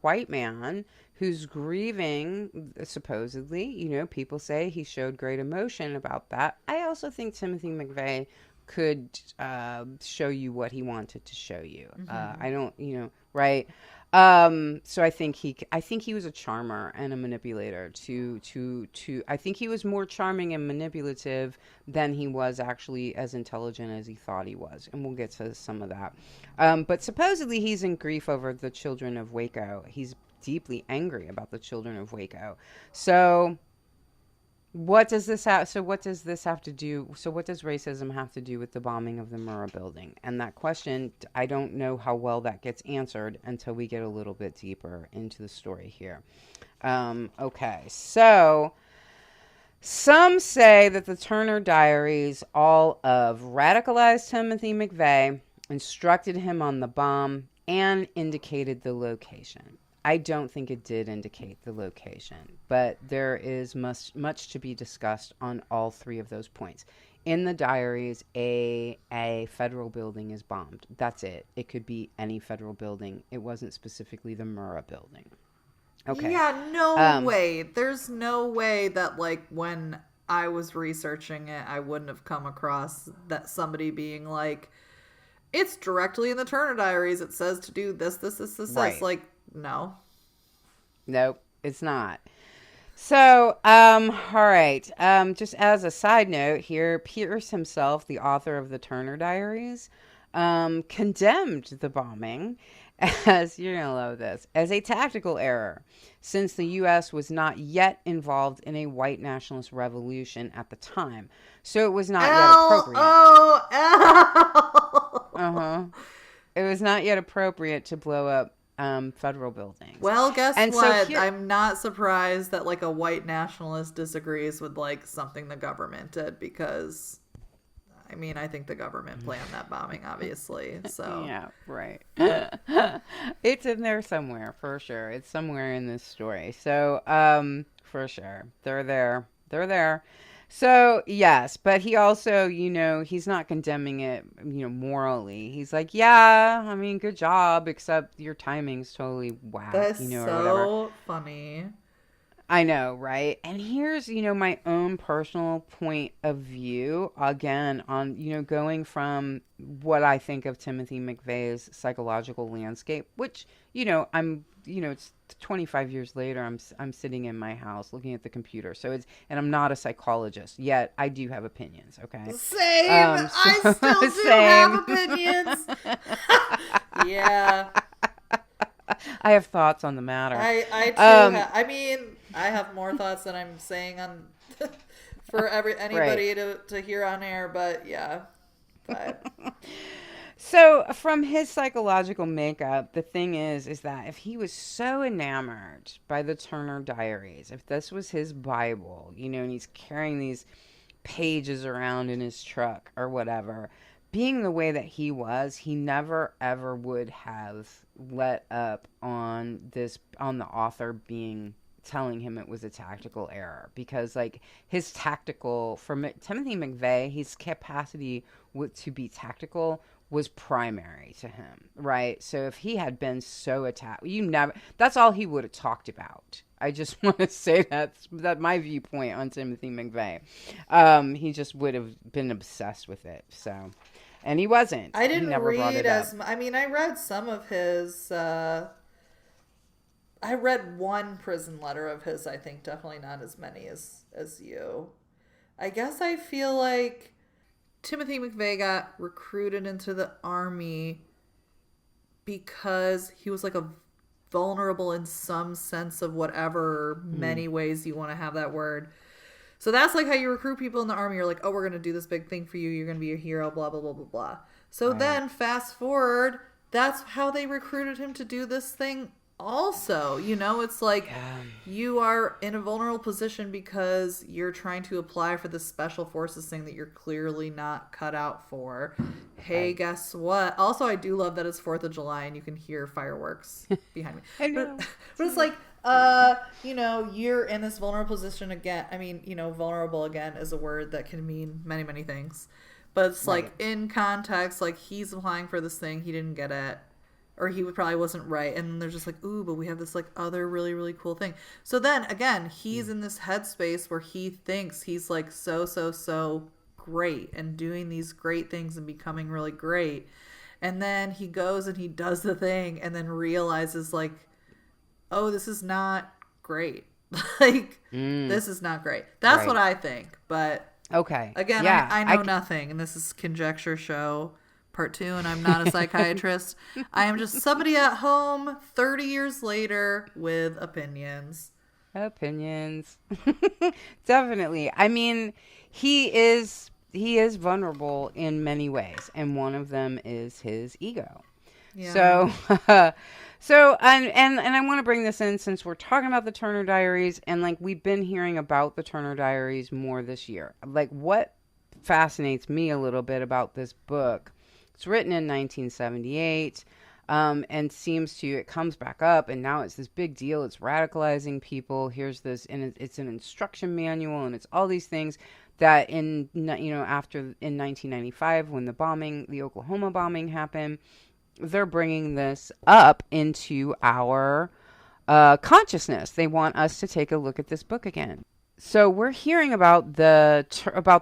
B: white man who's grieving, supposedly. People say he showed great emotion about that. I also think Timothy McVeigh could show you what he wanted to show you.
A: Mm-hmm.
B: I don't, right? So I think he was a charmer and a manipulator. I think he was more charming and manipulative than he was actually as intelligent as he thought he was, and we'll get to some of that. But supposedly he's in grief over the children of Waco. He's deeply angry about the children of Waco. So what does this have? So what does this have to do? So what does racism have to do with the bombing of the Murrah building? And that question, I don't know how well that gets answered until we get a little bit deeper into the story here. Okay, so some say that the Turner Diaries, all of radicalized Timothy McVeigh, instructed him on the bomb and indicated the location. I don't think it did indicate the location, but there is much to be discussed on all three of those points. In the diaries, a federal building is bombed. That's it. It could be any federal building. It wasn't specifically the Murrah building. Okay.
A: Yeah, no
B: Um,
A: way. There's no way that like when I was researching it, I wouldn't have come across that somebody being like, it's directly in the Turner Diaries. It says to do this, this, this, this, this.
B: right.
A: Like, no.
B: Nope, it's not. So, all right. Just as a side note here, Pierce himself, the author of the Turner Diaries, condemned the bombing as, you're going to love this, as a tactical error, since the U.S. was not yet involved in a white nationalist revolution at the time. So it was not yet
A: L
B: appropriate.
A: O
B: Uh
A: L.
B: huh. It was not yet appropriate to blow up federal buildings.
A: Well, guess
B: And so
A: what?
B: here,
A: I'm not surprised that like a white nationalist disagrees with like something the government did because I mean, I think the government planned that bombing, obviously. So,
B: yeah, right. It's in there somewhere, for sure. It's somewhere in this story. So, for sure. They're there. They're there. So, yes, but he also, he's not condemning it, morally. He's like, yeah, I mean, good job, except your timing's totally whack,
A: that's
B: or whatever.
A: so funny.
B: I know, right? And here's, my own personal point of view again on, going from what I think of Timothy McVeigh's psychological landscape, which, it's 25 years later. I'm sitting in my house looking at the computer. And I'm not a psychologist yet. I do have opinions. Okay.
A: Same. I
B: So
A: still do have
B: same.
A: opinions. Yeah.
B: I have thoughts on the matter.
A: I too
B: Um,
A: have. I mean, I have more thoughts than I'm saying on for
B: right.
A: anybody to hear on air. But yeah, but
B: So, from his psychological makeup, the thing is that if he was so enamored by the Turner Diaries, if this was his Bible, and he's carrying these pages around in his truck or whatever, being the way that he was, he never ever would have let up on the author being telling him it was a tactical error, because like his tactical for Timothy McVeigh, his capacity to be tactical was primary to him, right? So if he had been so attacked, that's all he would have talked about. I just want to say that my viewpoint on Timothy McVeigh. He just would have been obsessed with it. So, and he wasn't.
A: I
B: He
A: didn't
B: never brought
A: read
B: it up.
A: as I mean, I read some of his. I read one prison letter of his. I think definitely not as many as you. I guess I feel like Timothy McVeigh got recruited into the army because he was like a vulnerable in some sense of whatever
B: Mm,
A: many ways you want to have that word. So that's like how you recruit people in the army. You're like, oh, we're going to do this big thing for you. You're going to be a hero, blah, blah, blah, blah, blah. So
B: right.
A: then fast forward, that's how they recruited him to do this thing also. It's like
B: Yeah.
A: you are in a vulnerable position because you're trying to apply for this special forces thing that you're clearly not cut out for. Hey,
B: Right.
A: guess what? Also, I do love that it's 4th of July and you can hear fireworks behind me.
B: I
A: But
B: know.
A: but it's like you're in this vulnerable position again. I mean, vulnerable again is a word that can mean many, many things. But it's
B: Right.
A: like in context, like he's applying for this thing he didn't get it, or he probably wasn't right, and they're just like, ooh, but we have this like other really, really cool thing. So then again, he's
B: Mm,
A: in this headspace where he thinks he's like so, so, so great and doing these great things and becoming really great. And then he goes and he does the thing and then realizes like, oh, this is not great. Like,
B: mm,
A: this is not great. That's what
B: right.
A: I think. But
B: Okay.
A: again,
B: Yeah.
A: I know nothing, and this is conjecture show part 2, and I'm not a psychiatrist. I am just somebody at home 30 years later with opinions.
B: Opinions. Definitely. I mean, he is vulnerable in many ways, and one of them is his ego.
A: Yeah.
B: So, and I want to bring this in since we're talking about the Turner Diaries, and like we've been hearing about the Turner Diaries more this year. Like what fascinates me a little bit about this book, it's written in 1978. And it comes back up, and now it's this big deal. It's radicalizing people. Here's this, and it's an instruction manual, and it's all these things that after in 1995, when the Oklahoma bombing happened, they're bringing this up into our consciousness. They want us to take a look at this book again. So we're hearing about the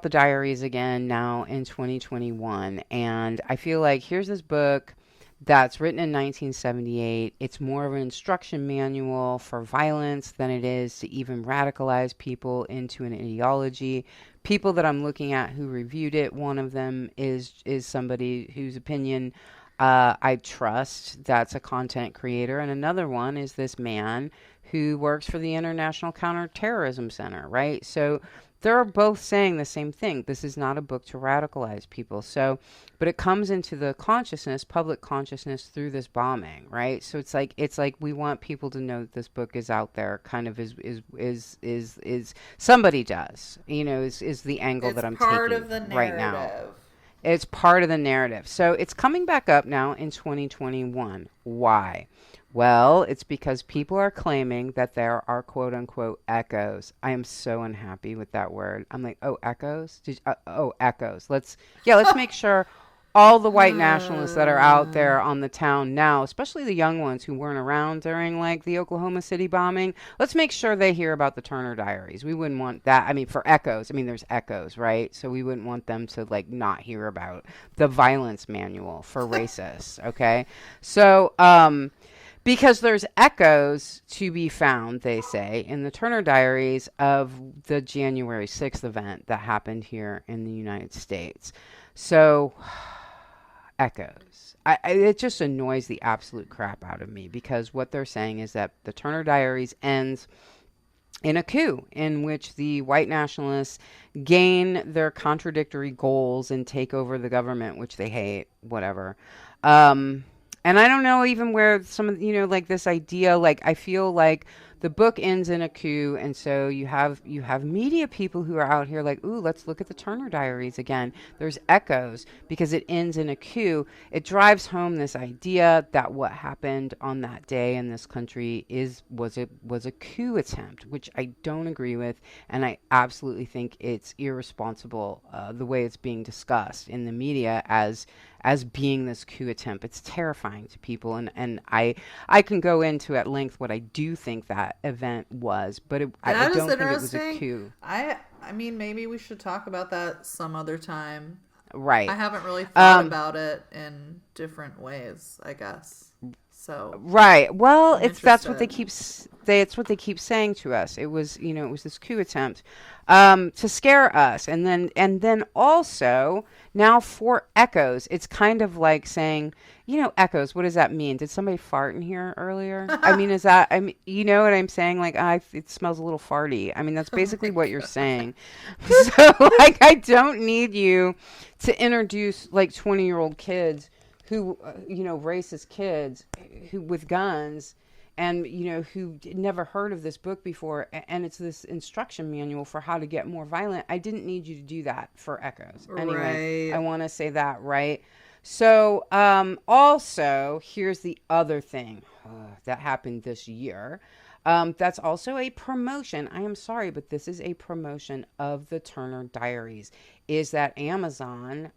B: diaries again now in 2021, and I feel like here's this book that's written in 1978. It's more of an instruction manual for violence than it is to even radicalize people into an ideology. People that I'm looking at who reviewed it, one of them is somebody whose opinion I trust. That's a content creator, and another one is this man who works for the International Counterterrorism Center, right? So they're both saying the same thing. This is not a book to radicalize people. So, but it comes into the consciousness, public consciousness through this bombing, right? So it's like we want people to know that this book is out there. Kind of is somebody does, is the angle
A: It's
B: that I'm
A: part
B: taking
A: of the
B: right now.
A: narrative.
B: It's part of the narrative. So it's coming back up now in 2021. Why? Well, it's because people are claiming that there are quote unquote echoes. I am so unhappy with that word. I'm like, oh, echoes? Echoes. Let's make sure all the white nationalists that are out
A: Uh,
B: there on the town now, especially the young ones who weren't around during like the Oklahoma City bombing, let's make sure they hear about the Turner Diaries. We wouldn't want that. I mean, for echoes, I mean, there's echoes, right? So we wouldn't want them to like not hear about the violence manual for racists, okay? So, because there's echoes to be found, they say, in the Turner Diaries of the January 6th event that happened here in the United States. So, echoes. It just annoys the absolute crap out of me because what they're saying is that the Turner Diaries ends in a coup in which the white nationalists gain their contradictory goals and take over the government, which they hate, whatever. Um, and I don't know even where some of, like this idea, like I feel like the book ends in a coup, and so you have media people who are out here like, ooh, let's look at the Turner Diaries again. There's echoes because it ends in a coup. It drives home this idea that what happened on that day in this country was a coup attempt, which I don't agree with, and I absolutely think it's irresponsible the way it's being discussed in the media as being this coup attempt. It's terrifying to people, and I can go into at length what I do think that event was, but I
A: That is
B: don't think it was a
A: interesting.
B: coup.
A: I mean, maybe we should talk about that some other time. I
B: Right.
A: haven't really thought
B: Um,
A: about it in different ways, I guess. So
B: right. Well,
A: I'm
B: that's what
A: interested.
B: it's what they keep saying to us. It was this coup attempt to scare us, and then also now for echoes. It's kind of like saying, echoes. What does that mean? Did somebody fart in here earlier? I mean, is that I mean, you know what I'm saying? Like, it smells a little farty. I mean, that's
A: Oh
B: basically
A: my
B: what you're
A: god.
B: saying. So, like, I don't need you to introduce like 20-year-old kids who, racist kids who with guns and, who never heard of this book before. And it's this instruction manual for how to get more violent. I didn't need you to do that for Echoes. Anyway, I
A: Right.
B: want to say that, right? So, also, here's the other thing that happened this year. That's also a promotion. I am sorry, but this is a promotion of the Turner Diaries. Is that Amazon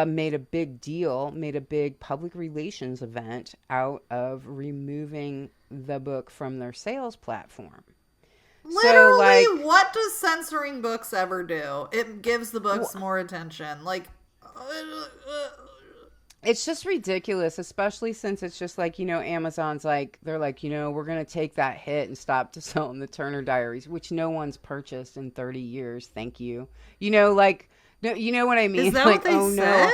B: made a big deal, made a big public relations event out of removing the book from their sales platform. So,
A: Literally,
B: like,
A: what does censoring books ever do? It gives the books more attention. Like,
B: it's just ridiculous, especially since it's just like, Amazon's like, they're like, we're going to take that hit and stop to selling the Turner Diaries, which no one's purchased in 30 years. Thank you. Like, no, you know what I
A: is
B: mean?
A: that what
B: Like,
A: they
B: oh no.
A: said?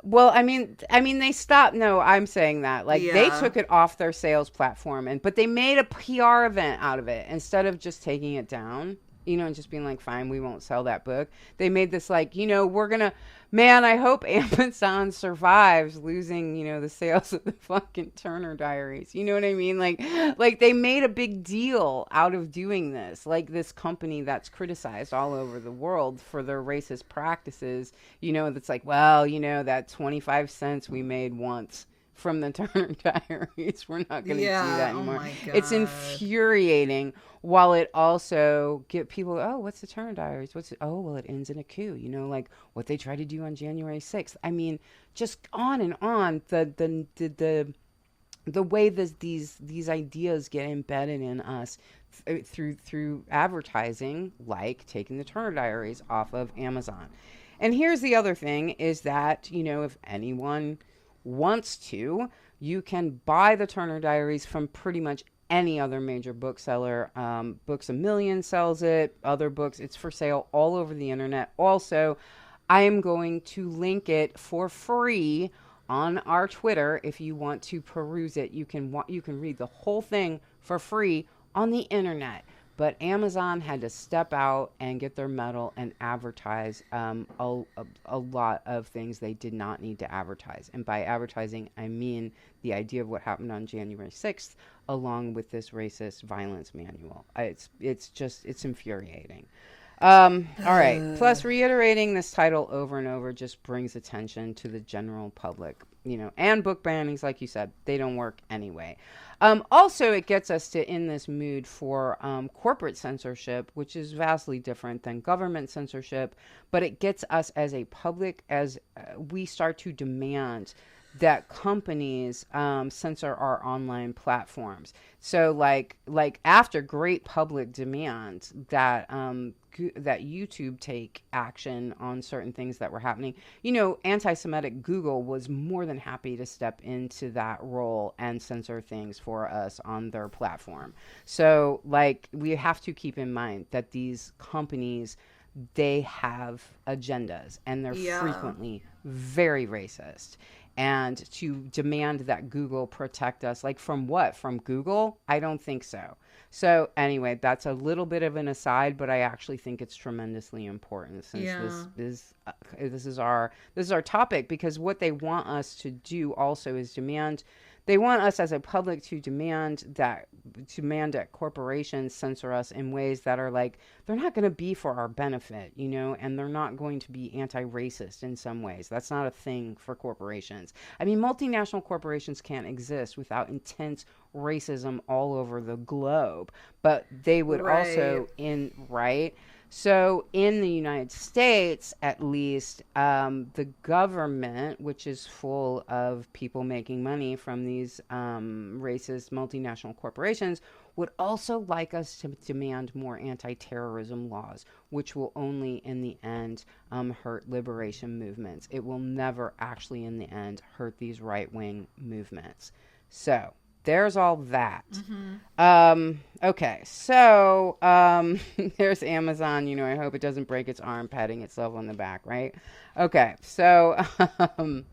B: Well, I mean, they stopped. No, I'm saying that like they
A: Yeah.
B: took it off their sales platform, but they made a PR event out of it instead of just taking it down. And just being like, fine, we won't sell that book. They made this like, we're gonna, man. I hope Amazon survives losing, the sales of the fucking Turner Diaries. You know what I mean? Like they made a big deal out of doing this. Like this company that's criticized all over the world for their racist practices, that's like, well, that 25 cents we made once from the Turner Diaries, we're not going to do that
A: Yeah. Oh
B: anymore.
A: my
B: It's
A: god.
B: infuriating while it also get people, oh, what's the Turner Diaries? Oh, well, it ends in a coup, like what they tried to do on January 6th. I mean, just on and on. The way these ideas get embedded in us through advertising, like taking the Turner Diaries off of Amazon. And here's the other thing is that, if anyone wants to, you can buy the Turner Diaries from pretty much any other major bookseller. Books a Million sells it, other books, it's for sale all over the internet. Also, I am going to link it for free on our Twitter. If you want to peruse it, you can read the whole thing for free on the internet. But Amazon had to step out and get their mettle and advertise a lot of things they did not need to advertise. And by advertising, I mean the idea of what happened on January 6th, along with this racist violence manual. It's infuriating. All right. Plus, reiterating this title over and over just brings attention to the general public, and book bannings, like you said, they don't work anyway. Also, it gets us to in this mood for corporate censorship, which is vastly different than government censorship, but it gets us as a public as we start to demand that companies censor our online platforms. So, like after great public demand that YouTube take action on certain things that were happening, anti-Semitic Google was more than happy to step into that role and censor things for us on their platform. So, like, we have to keep in mind that these companies, they have agendas and they're
A: Yeah.
B: frequently very racist. and to demand that Google protect us. Like, from what? From Google? I don't think so. So anyway, that's a little bit of an aside, but I actually think it's tremendously important, since
A: Yeah.
B: this is our topic, because what they want us to do also is demand. They want us as a public to demand that corporations censor us in ways that are like, they're not going to be for our benefit, and they're not going to be anti-racist in some ways. That's not a thing for corporations. I mean, multinational corporations can't exist without intense racism all over the globe, but they would
A: Right.
B: also right. So in the United States, at least, the government, which is full of people making money from these racist multinational corporations, would also like us to demand more anti-terrorism laws, which will only, in the end, hurt liberation movements. It will never actually, in the end, hurt these right-wing movements. So there's all that.
A: Mm-hmm.
B: Okay, so there's Amazon. I hope it doesn't break its arm patting itself on the back, right? Okay, so um,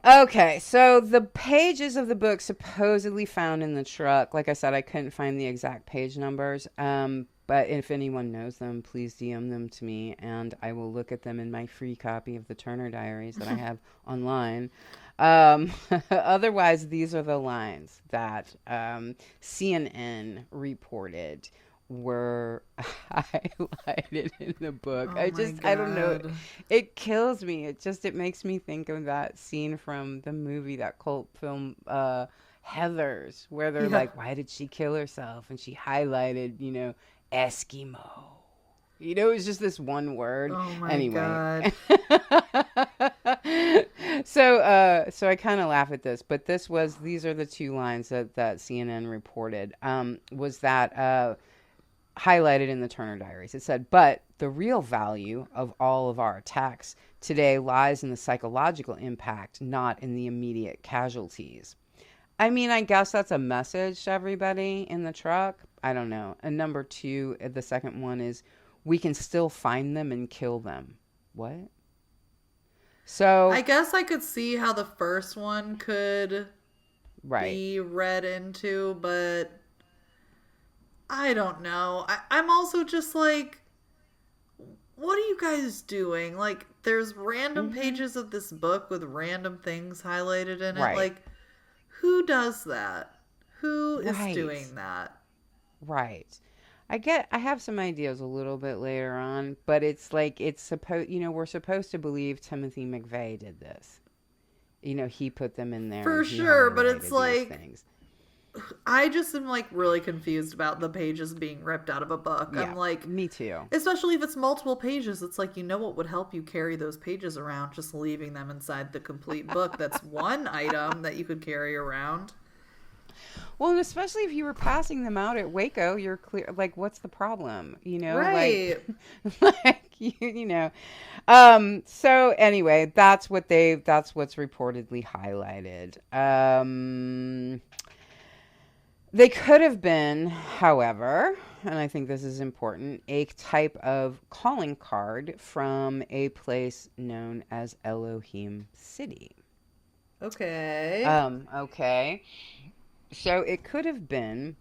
B: okay, so the pages of the book supposedly found in the truck. Like I said, I couldn't find the exact page numbers. But if anyone knows them, please DM them to me, and I will look at them in my free copy of the Turner Diaries that I have online. Otherwise, these are the lines that CNN reported were highlighted in the book.
A: Oh my
B: I don't know.
A: God.
B: It kills me. It makes me think of that scene from the movie, that cult film, Heathers, where they're
A: Yeah.
B: like, why did she kill herself? And she highlighted, Eskimo. It was just this one word.
A: Oh my
B: Anyway.
A: God.
B: So I kind of laugh at this, but these are the two lines that CNN reported, was that highlighted in the Turner Diaries. It said, but the real value of all of our attacks today lies in the psychological impact, not in the immediate casualties. I mean, I guess that's a message to everybody in the truck. I don't know. And number two, the second one is, we can still find them and kill them. What?
A: I
B: So,
A: guess I could see how the first one could
B: right.
A: be read into, but I don't know. I'm also just like, what are you guys doing? Like, there's random
B: Mm-hmm.
A: pages of this book with random things highlighted in it.
B: Right.
A: Like, who does that? Who is
B: Right.
A: doing that?
B: Right. I have some ideas a little bit later on, but it's like, we're supposed to believe Timothy McVeigh did this. He put them in there
A: For
B: and he
A: sure, but it's
B: highlighted these
A: like,
B: things.
A: I just am like really confused about the pages being ripped out of a book. I'm
B: Yeah,
A: like,
B: me too.
A: especially if it's multiple pages, it's like, what would help you carry those pages around? Just leaving them inside the complete book. That's one item that you could carry around.
B: Well, and especially if you were passing them out at Waco, you're clear. Like, what's the problem? Like,
A: Right.
B: like So anyway, that's what's reportedly highlighted. They could have been, however, and I think this is important, a type of calling card from a place known as Elohim City.
A: Okay.
B: Okay. So it could have been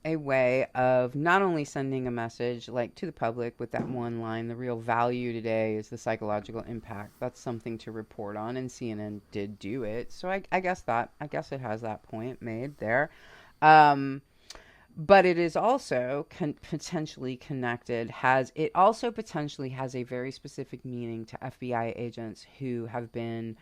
B: a way of not only sending a message like to the public with that one line, the real value today is the psychological impact. That's something to report on, and CNN did do it. So I guess it has that point made there. Um, but it is also potentially connected. It also potentially has a very specific meaning to FBI agents who have been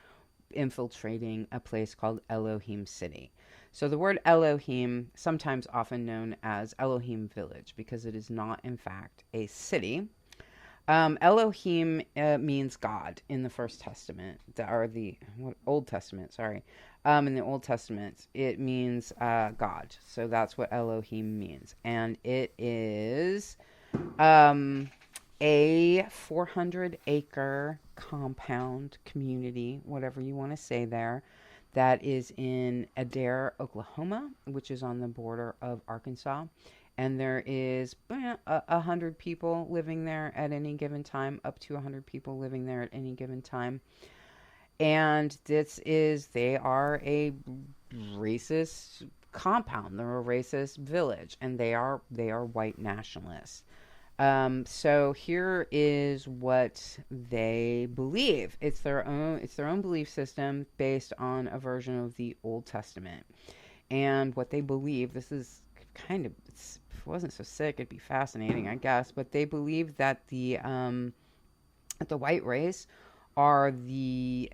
B: infiltrating a place called Elohim City. So the word Elohim, sometimes often known as Elohim Village, because it is not, in fact, a city. Elohim means God in the First Testament, or the Old Testament, sorry. In the Old Testament, it means God. So that's what Elohim means. And it is a 400-acre compound community, whatever you want to say there, that is in Adair, Oklahoma, which is on the border of Arkansas. And there is 100 people living there at any given time, up to 100 people living there at any given time. And they are a racist compound. They're a racist village, and they are white nationalists. So here is what they believe. It's their own belief system based on a version of the Old Testament. And what they believe, this is kind of, if it wasn't so sick, it'd be fascinating, I guess. But they believe that the white race are the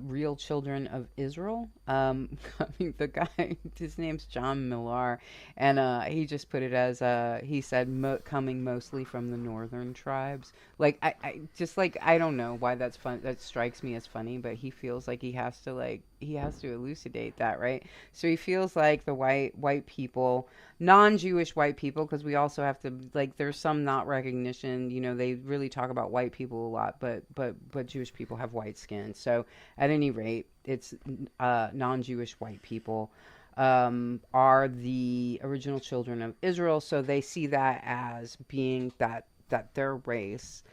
B: real children of Israel. I mean, the guy, his name's John Millar, and he just put it as he said, coming mostly from the northern tribes. Like I just like I don't know why that's fun. That strikes me as funny, but he feels like he has to elucidate that, right? So he feels like the white people, non-Jewish white people, because we also have to, like, there's some not recognition. They really talk about white people a lot, but Jewish people have white skin. So at any rate, it's non-Jewish white people are the original children of Israel. So they see that as being that their race,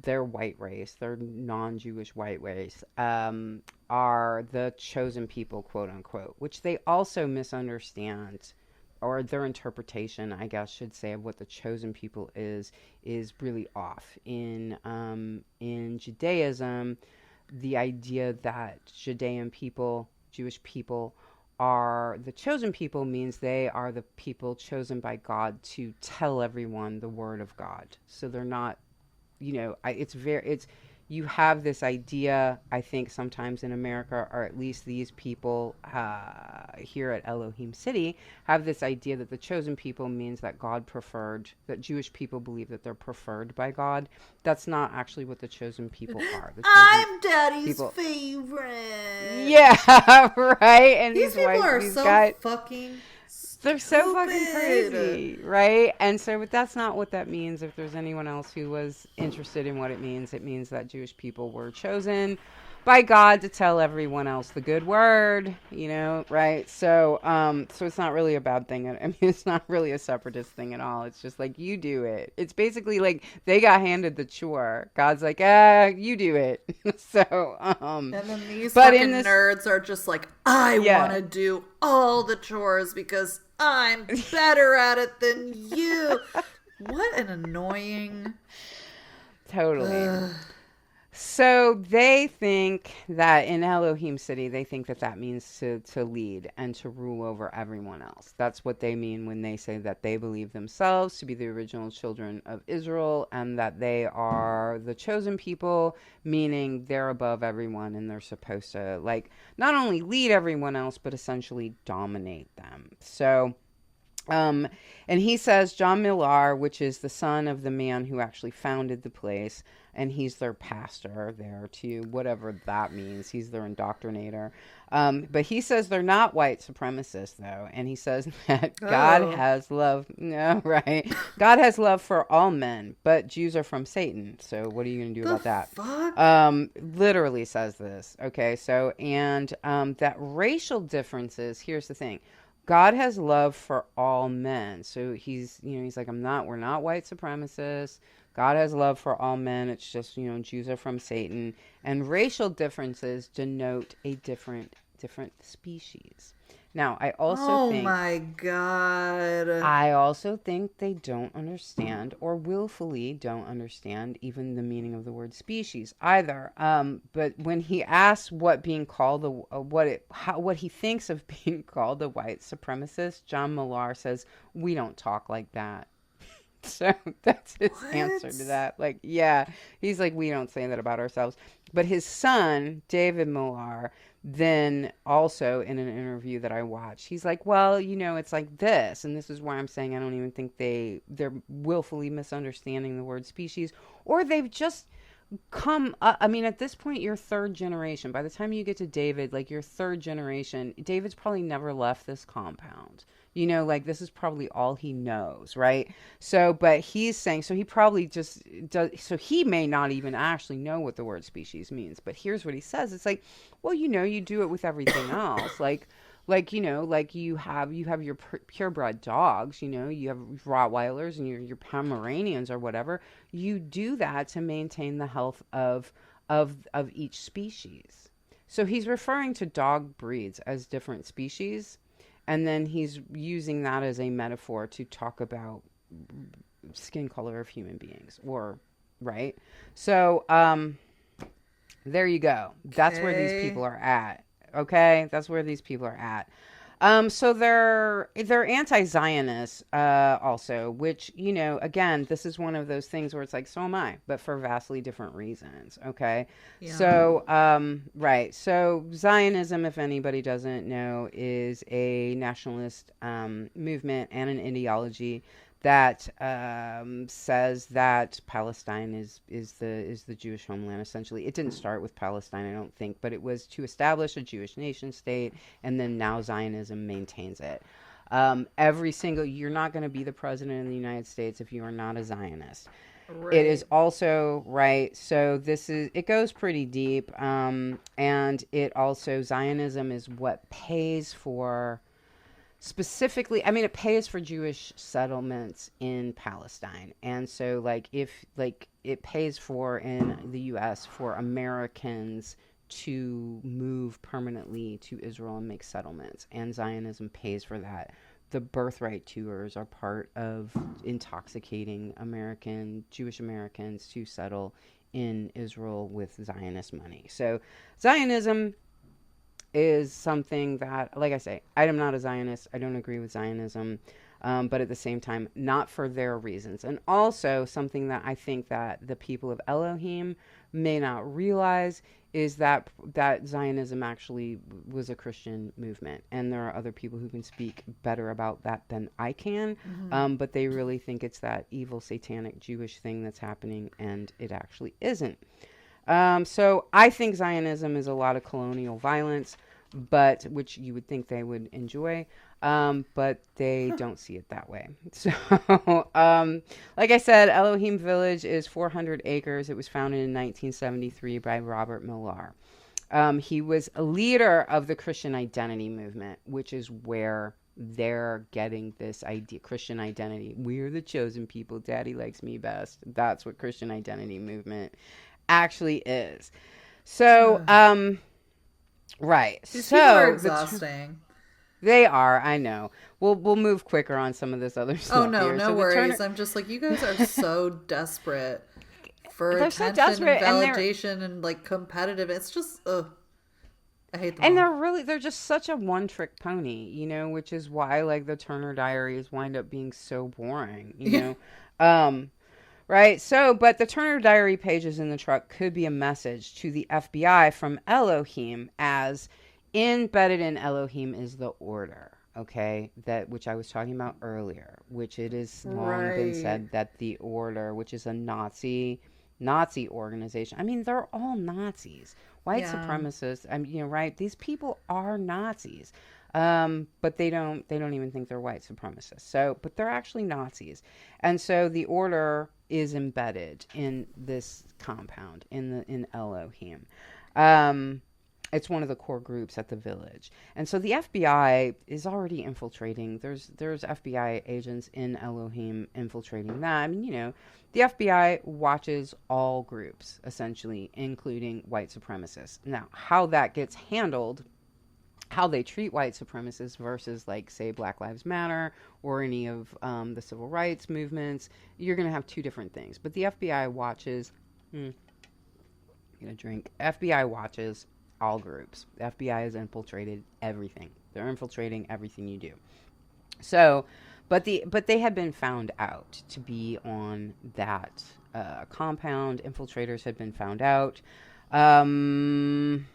B: their white race, their non-Jewish white race, are the chosen people, quote unquote, which they also misunderstand, or their interpretation, I guess, should say, of what the chosen people is really off. In Judaism, the idea that Judean people, Jewish people, are the chosen people means they are the people chosen by God to tell everyone the word of God. So they're not, it's you have this idea, I think, sometimes in America, or at least these people here at Elohim City have this idea that the chosen people means that that Jewish people believe that they're preferred by God. That's not actually what the chosen people are.
A: I'm Daddy's
B: people,
A: favorite.
B: yeah, right. And
A: these people are
B: these
A: so
B: guys,
A: fucking
B: they're so fucking crazy, right? And so, but that's not what that means. If there's anyone else who was interested in what it means that Jewish people were chosen by God to tell everyone else the good word, right? So, so it's not really a bad thing. I mean, it's not really a separatist thing at all. It's just like, you do it. It's basically like they got handed the chore. God's like, you do it. So,
A: and then these fucking nerds are just like, I want to do all the chores because I'm better at it than you. What an annoying.
B: Totally. So they think that in Elohim City, they think that means to lead and to rule over everyone else. That's what they mean when they say that they believe themselves to be the original children of Israel and that they are the chosen people, meaning they're above everyone and they're supposed to, like, not only lead everyone else, but essentially dominate them. So, and he says John Millar, which is the son of the man who actually founded the place, and he's their pastor there too, whatever that means. He's their indoctrinator. But he says they're not white supremacists, though. And he says that God has love. No, right. God has love for all men, but Jews are from Satan. So what are you going to do about that?
A: Fuck?
B: Literally says this. Okay. So, and that racial differences, here's the thing. God has love for all men. So he's like, we're not white supremacists. God has love for all men. It's just, Jews are from Satan. And racial differences denote a different species. Now, I also think...
A: Oh my God.
B: I also think they don't understand, or willfully don't understand, even the meaning of the word species either. But when he asks what being called what he thinks of being called a white supremacist, John Millar says, "We don't talk like that." So that's his answer to that. Like, yeah, he's like, we don't say that about ourselves. But his son, David Millar, then also in an interview that I watched, he's like, well, it's like this. And this is why I'm saying I don't even think they're willfully misunderstanding the word species, or they've just come up. I mean, at this point, you're third generation. By the time you get to David, like, you're third generation. David's probably never left this compound. Like, this is probably all he knows, right? So, but he's saying, so he probably just does, so he may not even actually know what the word species means. But here's what he says. It's like, well, you do it with everything else. Like you have your purebred dogs, you have Rottweilers and your Pomeranians or whatever. You do that to maintain the health of each species. So he's referring to dog breeds as different species, and then he's using that as a metaphor to talk about skin color of human beings, or right. So there you go. That's where these people
A: Okay.
B: are at. Okay, that's where these people are at. So they're anti-Zionist, also, which, again, this is one of those things where it's like, so am I, but for vastly different reasons. Okay,
A: Yeah.
B: so right, so Zionism, if anybody doesn't know, is a nationalist movement and an ideology that says that Palestine is the Jewish homeland. Essentially, it didn't start with Palestine, I don't think, but it was to establish a Jewish nation state, and then now Zionism maintains it. You're not going to be the president of the United States if you are not a Zionist. It is
A: Right.
B: also right. So it goes pretty deep, and it also Zionism is what pays for specifically, I mean, it pays for Jewish settlements in Palestine. And so, like, if like it pays for in the US for Americans to move permanently to Israel and make settlements, and Zionism pays for that. The birthright tours are part of intoxicating Jewish Americans to settle in Israel with Zionist money. So Zionism is something that, like I say, I am not a Zionist. I don't agree with Zionism, but at the same time, not for their reasons. And also, something that I think that the people of Elohim may not realize is that Zionism actually was a Christian movement, and there are other people who can speak better about that than I can.
A: Mm-hmm.
B: But they really think it's that evil, satanic Jewish thing that's happening, and it actually isn't. So I think Zionism is a lot of colonial violence, but which you would think they would enjoy, but they don't see it that way. So, like I said, Elohim Village is 400 acres. It was founded in 1973 by Robert Millar. He was a leader of the Christian identity movement, which is where they're getting this idea, Christian identity. We're the chosen people. Daddy likes me best. That's what Christian identity movement actually is. So, right.
A: These people are
B: So
A: exhausting.
B: they are. I know. We'll move quicker on some of this other
A: Oh
B: stuff
A: no,
B: here.
A: no
B: So the Turner,
A: worries. I'm just like, you guys are so desperate for
B: they're so
A: attention and
B: desperate,
A: validation and like competitive. It's just, ugh, I hate them all.
B: they're just such a one trick pony, which is why like the Turner Diaries wind up being so boring,
A: Yeah.
B: Um, right? So, but the Turner Diary pages in the truck could be a message to the FBI from Elohim, as embedded in Elohim is the order, okay? That which I was talking about earlier, which it has long been
A: Right.
B: said that the order, which is a Nazi organization. I mean, they're all Nazis. White
A: Yeah.
B: supremacists, I mean, right? These people are Nazis. But they don't even think they're white supremacists. So, but they're actually Nazis. And so the order is embedded in this compound in Elohim. Um, it's one of the core groups at the village. And so the FBI is already infiltrating. There's FBI agents in Elohim infiltrating that. I mean, the FBI watches all groups, essentially, including white supremacists. Now, how that gets handled, how they treat white supremacists versus, like, say, Black Lives Matter or any of the civil rights movements, you're going to have two different things. But the FBI watches, get a drink. FBI watches all groups. The FBI has infiltrated everything. They're infiltrating everything you do. So, but they had been found out to be on that compound. Infiltrators had been found out. Um,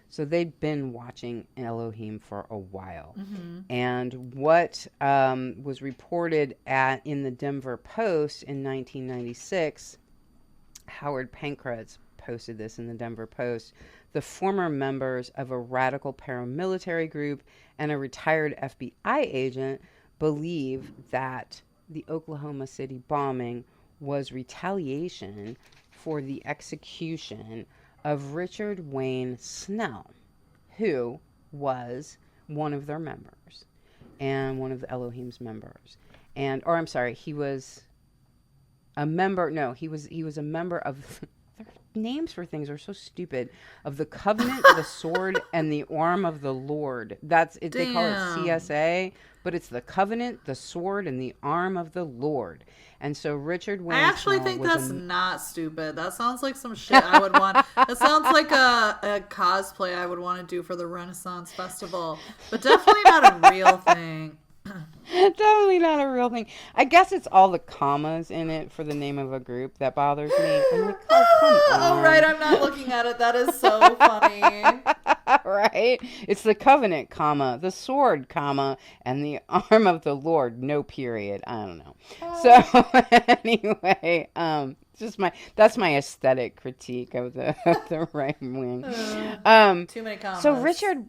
B: so they'd been watching Elohim for a while.
A: Mm-hmm.
B: And what was reported in the Denver Post in 1996, Howard Pankratz posted this in the Denver Post. The former members of a radical paramilitary group and a retired FBI agent believe that the Oklahoma City bombing was retaliation for the execution of Richard Wayne Snell, who was one of their members and one of the Elohim's members. Or I'm sorry, he was a member. No, he was a member of. names for things are so stupid. Of the covenant, the sword, and the arm of the Lord. That's it. They call it
A: Damn.
B: CSA, but it's the covenant, the sword, and the arm of the Lord. And so Richard
A: I
B: Wayne
A: actually
B: Snell
A: think
B: was
A: that's
B: a
A: not stupid. That sounds like some shit I would want. That sounds like a cosplay I would want to do for the Renaissance Festival, but definitely not a real thing.
B: Definitely not a real thing. I guess it's all the commas in it for the name of a group that bothers me. I'm like, oh, come
A: Oh, right.
B: on.
A: I'm not looking at it. That is so funny.
B: Right? It's the covenant, comma, the sword, comma, and the arm of the Lord, no period. I don't know. So anyway, just that's my aesthetic critique of the right wing.
A: Too many
B: So
A: commas.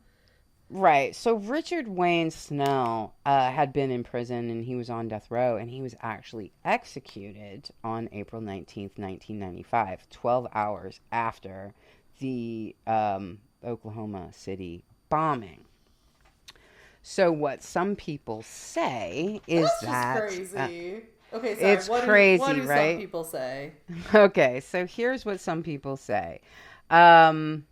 B: Richard Wayne Snell had been in prison and he was on death row and he was actually executed on April 19th, 1995, 12 hours after the Oklahoma City bombing. So what some people say is
A: That's just
B: that
A: crazy. Okay, sorry.
B: it's
A: What
B: crazy,
A: do some
B: right?
A: people say?
B: Okay, so here's what some people say. Snell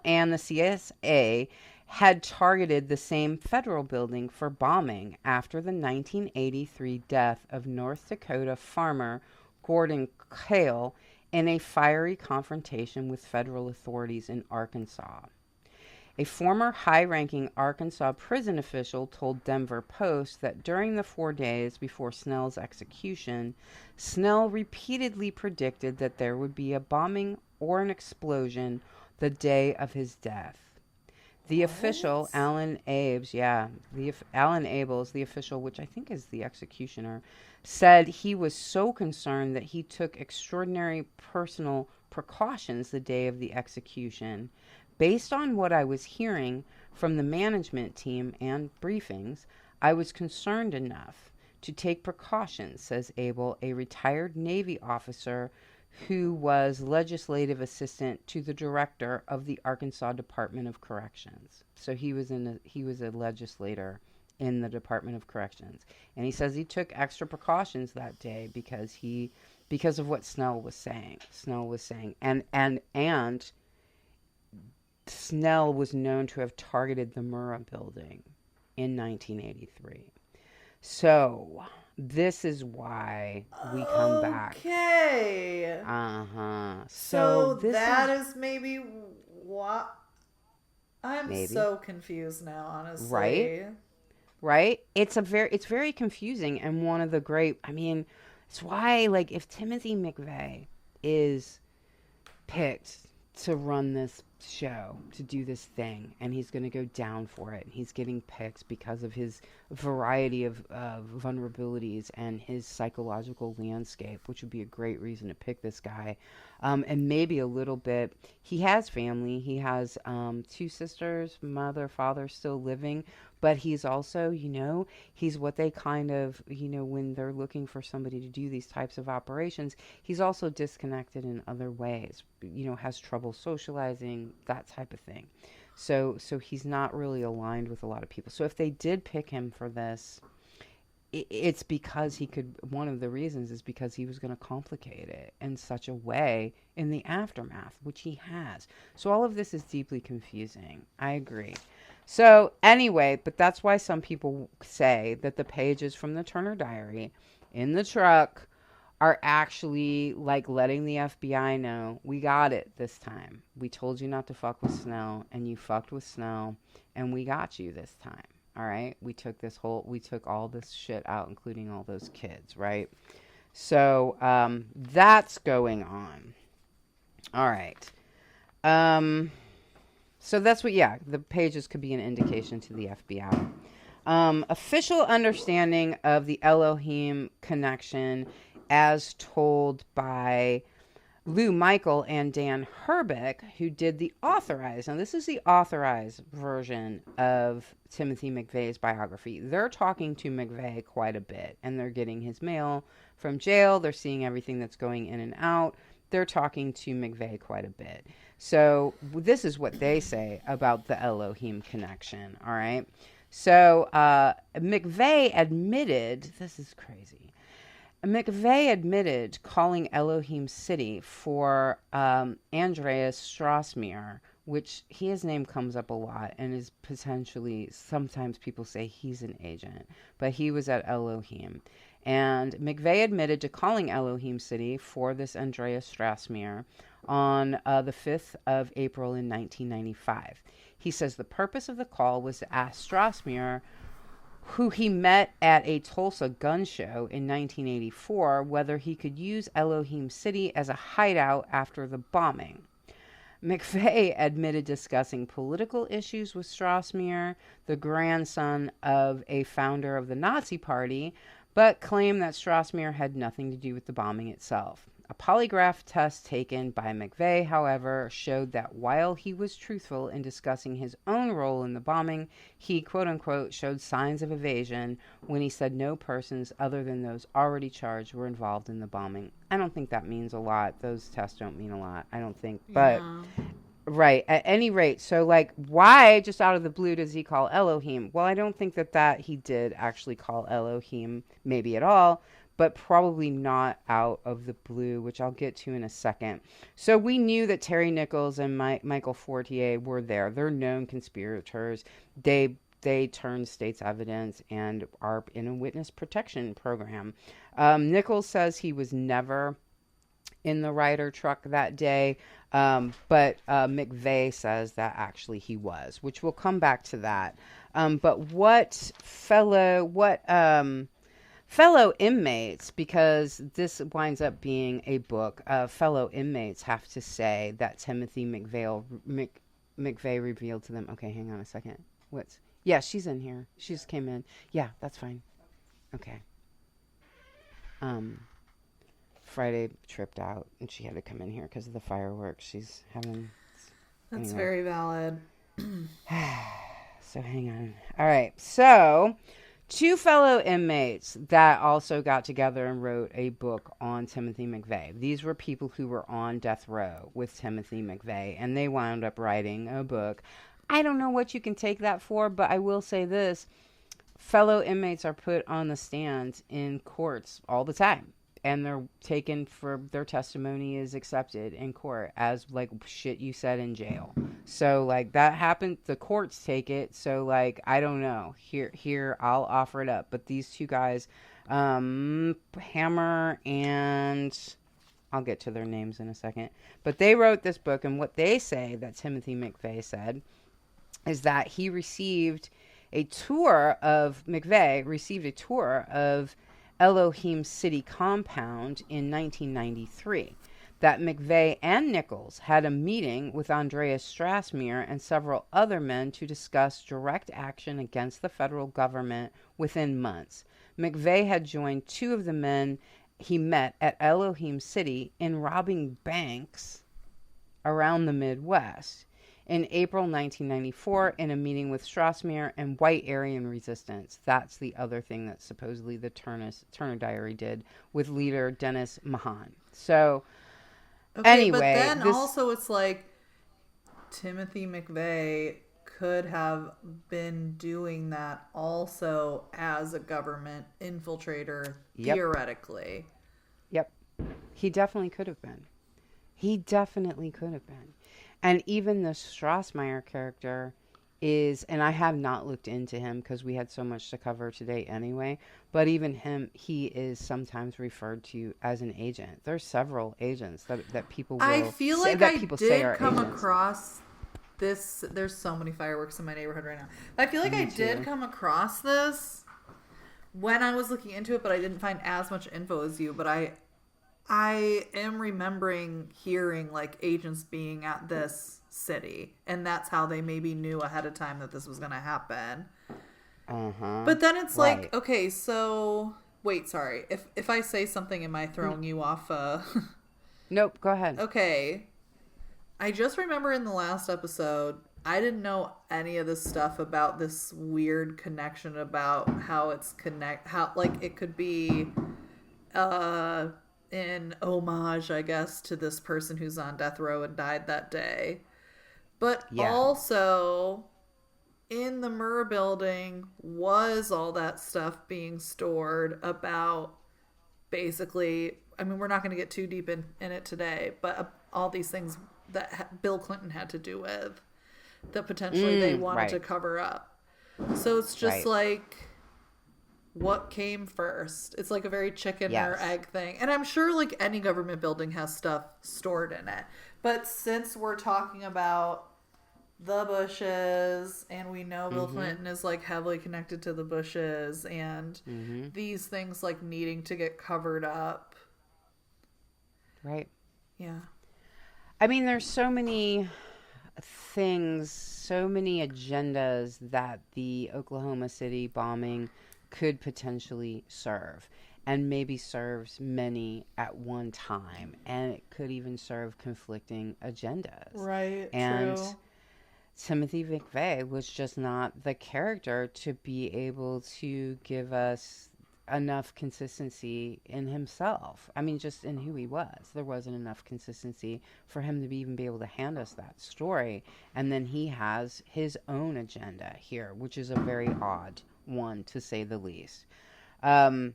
B: and the CSA had targeted the same federal building for bombing after the 1983 death of North Dakota farmer Gordon Cale in a fiery confrontation with federal authorities in Arkansas. A former high-ranking Arkansas prison official told Denver Post that during the 4 days before Snell's execution, Snell repeatedly predicted that there would be a bombing or an explosion the day of his death. The official,
A: What?
B: Alan Abes, Alan Abels, the official, which I think is the executioner, said he was so concerned that he took extraordinary personal precautions the day of the execution. Based on what I was hearing from the management team and briefings, I was concerned enough to take precautions, says Abel, a retired Navy officer who was legislative assistant to the director of the Arkansas Department of Corrections. So he was a legislator in the Department of Corrections. And he says he took extra precautions that day because of what Snell was saying. And Snell was known to have targeted the Murrah building in 1983. So, this is why we come back.
A: Okay.
B: Uh-huh. So,
A: So
B: this
A: that
B: is
A: is maybe what. I'm
B: maybe,
A: so confused now,
B: right?
A: honestly.
B: Right? It's very confusing and one of the great, I mean, it's why like if Timothy McVeigh is picked to run this show, to do this thing, and he's going to go down for it. He's getting picked because of his variety of vulnerabilities and his psychological landscape, which would be a great reason to pick this guy. And maybe a little bit, he has family. He has two sisters, mother, father still living, but he's also, he's what they kind of, when they're looking for somebody to do these types of operations, he's also disconnected in other ways, has trouble socializing, that type of thing. So he's not really aligned with a lot of people. So if they did pick him for this, it's because one of the reasons is because he was going to complicate it in such a way in the aftermath, which he has. So all of this is deeply confusing. I agree. So anyway, but that's why some people say that the pages from the Turner Diary in the truck are actually like letting the FBI know, we got it this time. We told you not to fuck with Snell, and you fucked with Snell, and we got you this time. All right? We took all this shit out, including all those kids, right? So, that's going on. All right. So that's the pages could be an indication to the FBI. Official understanding of the Elohim connection as told by Lou Michael and Dan Herbeck, who did the authorized. Now, this is the authorized version of Timothy McVeigh's biography. They're talking to McVeigh quite a bit, and they're getting his mail from jail. They're seeing everything that's going in and out. They're talking to McVeigh quite a bit. So this is what they say about the Elohim connection, all right? So McVeigh admitted, this is crazy, McVeigh admitted calling Elohim City for Andreas Strasmere, which his name comes up a lot and is potentially, sometimes people say he's an agent, but he was at Elohim. And McVeigh admitted to calling Elohim City for this Andreas Strasmere on the 5th of April in 1995. He says the purpose of the call was to ask Strasmere, who he met at a Tulsa gun show in 1984, whether he could use Elohim City as a hideout after the bombing. McVeigh admitted discussing political issues with Strasmere, the grandson of a founder of the Nazi Party, but claimed that Strasmere had nothing to do with the bombing itself. A polygraph test taken by McVeigh, however, showed that while he was truthful in discussing his own role in the bombing, he, quote-unquote, showed signs of evasion when he said no persons other than those already charged were involved in the bombing. I don't think that means a lot. Those tests don't mean a lot, I don't think. But,
A: Yeah.
B: right, at any rate, so, like, why, just out of the blue, does he call Elohim? Well, I don't think that he did actually call Elohim, maybe at all, but probably not out of the blue, which I'll get to in a second. So we knew that Terry Nichols and Michael Fortier were there. They're known conspirators. They turned state's evidence and are in a witness protection program. Nichols says he was never in the Ryder truck that day, but McVeigh says that actually he was, which we'll come back to that. But fellow inmates, because this winds up being a book, fellow inmates have to say that Timothy McVeigh revealed to them. Okay, hang on a second. Yeah, she's in here. She just came in. Yeah, that's fine. Okay. Friday tripped out and she had to come in here because of the fireworks. She's having.
A: That's
B: anyway.
A: very valid.
B: So hang on. All right. So, two fellow inmates that also got together and wrote a book on Timothy McVeigh. These were people who were on death row with Timothy McVeigh, and they wound up writing a book. I don't know what you can take that for, but I will say this. Fellow inmates are put on the stand in courts all the time, and they're taken for their testimony is accepted in court as like shit you said in jail. So like that happened, the courts take it. So like, I don't know, here, I'll offer it up. But these two guys, Hammer and I'll get to their names in a second, but they wrote this book, and what they say that Timothy McVeigh said is that he received a tour of Elohim City compound in 1993, that McVeigh and Nichols had a meeting with Andreas Strasmere and several other men to discuss direct action against the federal government within months. McVeigh had joined two of the men he met at Elohim City in robbing banks around the Midwest. In April 1994, in a meeting with Strasmere and White Aryan Resistance. That's the other thing that supposedly the Turner Diary did with leader Dennis Mahan. So,
A: Okay,
B: anyway,
A: but then also it's like Timothy McVeigh could have been doing that also as a government infiltrator, theoretically.
B: Yep. He definitely could have been. And even the Strassmeyer character is, and I have not looked into him because we had so much to cover today anyway, but even him, he is sometimes referred to as an agent. There's several agents that people will
A: I feel like
B: that
A: I
B: people say
A: did
B: are
A: come
B: agents.
A: across this. There's so many fireworks in my neighborhood right now. I feel like
B: Me
A: I
B: too.
A: did come across this when I was looking into it, but I didn't find as much info as you. But I am remembering hearing like agents being at this city, and that's how they maybe knew ahead of time that this was going to happen. But then it's
B: Right.
A: like, okay, so wait, sorry. If I say something, am I throwing you off?
B: Nope, go ahead.
A: Okay. I just remember in the last episode, I didn't know any of this stuff about this weird connection about how it's how like it could be in homage, I guess, to this person who's on death row and died that day. But
B: Yeah.
A: also in the Murr building was all that stuff being stored about basically, I mean, we're not going to get too deep in it today, but all these things that Bill Clinton had to do with that potentially they wanted to
B: Right.
A: cover up. So it's just
B: Right.
A: like, what came first? It's like a very chicken or
B: Yes.
A: egg thing. And I'm sure like any government building has stuff stored in it. But since we're talking about the Bushes and we know Bill
B: Mm-hmm.
A: Clinton is like heavily connected to the Bushes and
B: Mm-hmm.
A: these things like needing to get covered up.
B: Right.
A: Yeah.
B: I mean, there's so many things, so many agendas that the Oklahoma City bombing could potentially serve, and maybe serves many at one time, and it could even serve conflicting agendas.
A: Right,
B: And
A: true.
B: Timothy McVeigh was just not the character to be able to give us enough consistency in himself. I mean, just in who he was. There wasn't enough consistency for him to even be able to hand us that story. And then he has his own agenda here, which is a very odd one to say the least. Um,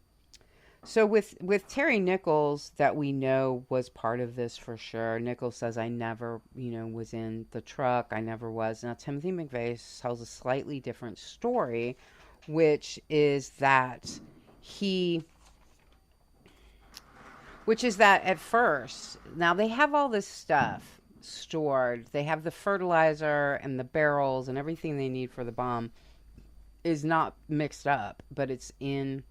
B: so with Terry Nichols, that we know was part of this for sure. Nichols says, I never, was in the truck. I never was. Now Timothy McVeigh tells a slightly different story, which is that he which is that at first, now they have all this stuff stored. They have the fertilizer and the barrels and everything they need for the bomb is not mixed up, but it's in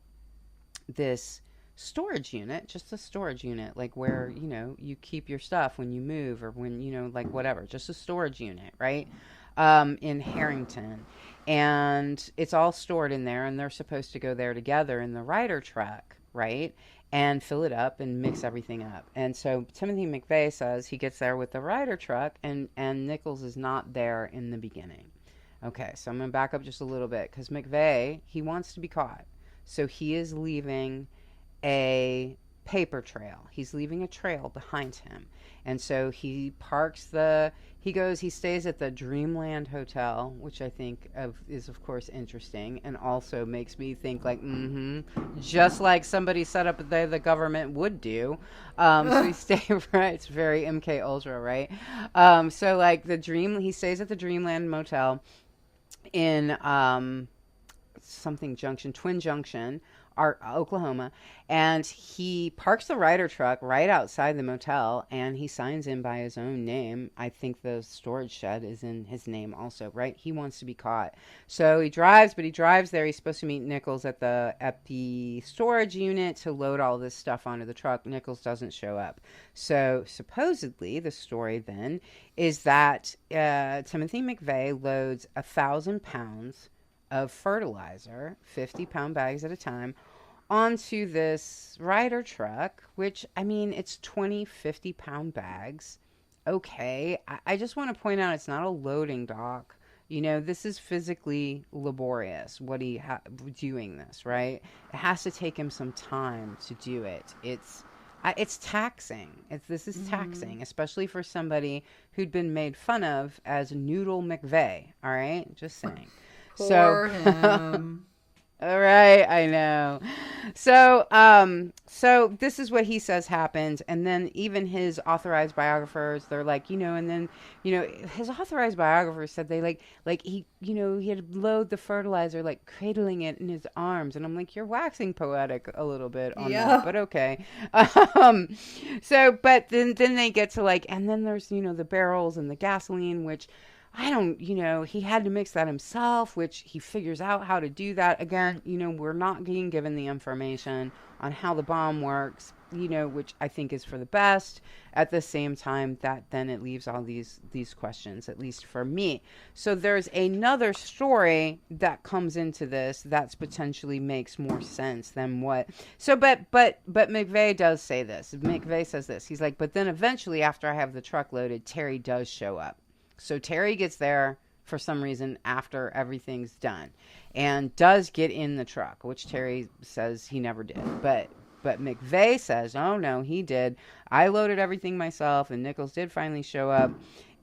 B: this storage unit, just a storage unit, like where, you keep your stuff when you move or when, like whatever, just a storage unit, right? In Harrington. And it's all stored in there, and they're supposed to go there together in the Ryder truck, right? And fill it up and mix everything up. And so Timothy McVeigh says he gets there with the Ryder truck, and Nichols is not there in the beginning. Okay, so I'm going to back up just a little bit because McVeigh, he wants to be caught. So he is leaving a paper trail. He's leaving a trail behind him. And so he stays at the Dreamland Hotel, which I think is of course interesting and also makes me think like, just like somebody set up there the government would do. So he stays, right? It's very MK Ultra, right? So like he stays at the Dreamland Motel in something junction, Twin Junction, Oklahoma, and he parks the Ryder truck right outside the motel, and he signs in by his own name. I think the storage shed is in his name also, right? He wants to be caught, so he drives. But he drives there. He's supposed to meet Nichols at the storage unit to load all this stuff onto the truck. Nichols doesn't show up, so supposedly the story then is that Timothy McVeigh loads 1,000 pounds of fertilizer, 50-pound bags at a time, onto this Ryder truck, which, I mean, it's 20 50-pound bags. Okay. I just want to point out it's not a loading dock. This is physically laborious, doing this, right? It has to take him some time to do it. It's taxing. This is taxing, especially for somebody who'd been made fun of as Noodle McVeigh. All right, just saying. So,
A: Poor him.
B: all right, I know. So this is what he says happened, and then even his authorized biographers, they're like, and then, his authorized biographers said he had load the fertilizer, like cradling it in his arms, and I'm like, you're waxing poetic a little bit on that,
A: Yeah.
B: but okay. But then they get to and then there's, the barrels and the gasoline, which I don't, he had to mix that himself, which he figures out how to do that. Again, we're not being given the information on how the bomb works, which I think is for the best. At the same time, that then it leaves all these questions, at least for me. So there's another story that comes into this that's potentially makes more sense than what. So, but McVeigh does say this. McVeigh says this. He's like, but then eventually, after I have the truck loaded, Terry does show up. So Terry gets there for some reason after everything's done and does get in the truck, which Terry says he never did. But McVeigh says, oh no, he did. I loaded everything myself, and Nichols did finally show up.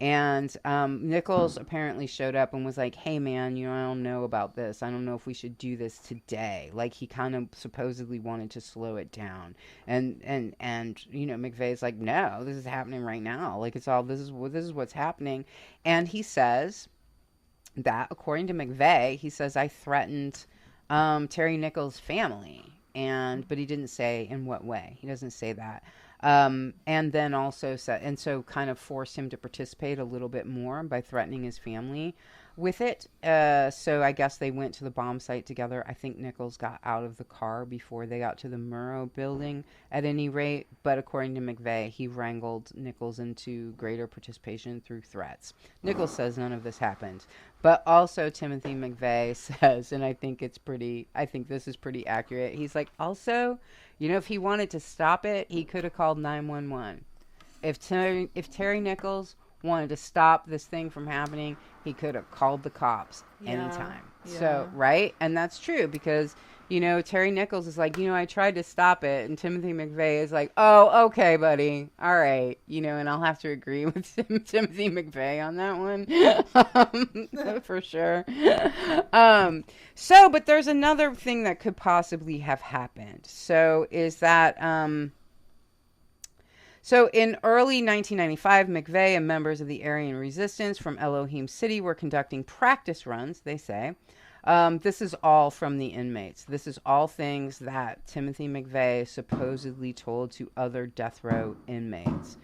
B: And Nichols apparently showed up and was like, "Hey, man, I don't know about this. I don't know if we should do this today." Like, he kind of supposedly wanted to slow it down. And McVeigh's like, "No, this is happening right now. Like, it's all this is what's happening." And he says that, according to McVeigh, he says, "I threatened Terry Nichols' family," but he didn't say in what way. He doesn't say that. And then also said, and so kind of forced him to participate a little bit more by threatening his family with it. So I guess they went to the bomb site together. I think Nichols got out of the car before they got to the Murrow building at any rate. But according to McVeigh, he wrangled Nichols into greater participation through threats. Nichols says none of this happened. But also Timothy McVeigh says, and I think this is pretty accurate. He's like, also, if he wanted to stop it, he could have called 911. If Terry Nichols wanted to stop this thing from happening, he could have called the cops anytime.
A: Yeah.
B: So, right? And that's true because, Terry Nichols is like, I tried to stop it. And Timothy McVeigh is like, oh, okay, buddy. All right. And I'll have to agree with Timothy McVeigh on that one. For sure. But there's another thing that could possibly have happened. So is that, So in early 1995, McVeigh and members of the Aryan Resistance from Elohim City were conducting practice runs, they say. This is all from the inmates. This is all things that Timothy McVeigh supposedly told to other death row inmates.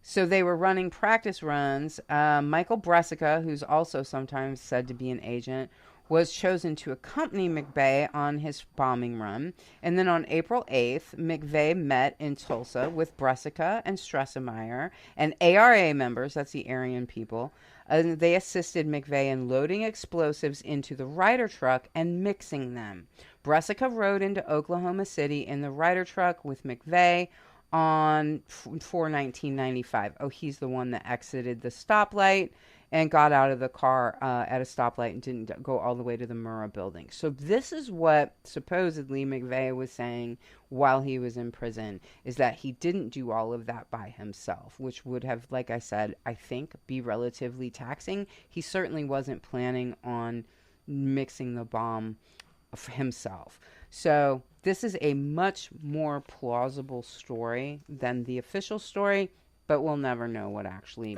B: So they were running practice runs. Michael Bressica, who's also sometimes said to be an agent, was chosen to accompany McVeigh on his bombing run. And then on April 8th, McVeigh met in Tulsa with Bressica and Stressemeyer and ARA members, that's the Aryan people, and they assisted McVeigh in loading explosives into the Ryder truck and mixing them. Bressica rode into Oklahoma City in the Ryder truck with McVeigh for 1995. Oh, he's the one that exited the stoplight and got out of the car at a stoplight and didn't go all the way to the Murrah building. So this is what supposedly McVeigh was saying while he was in prison, is that he didn't do all of that by himself, which would have, like I said, I think be relatively taxing. He certainly wasn't planning on mixing the bomb for himself. So this is a much more plausible story than the official story, but we'll never know what actually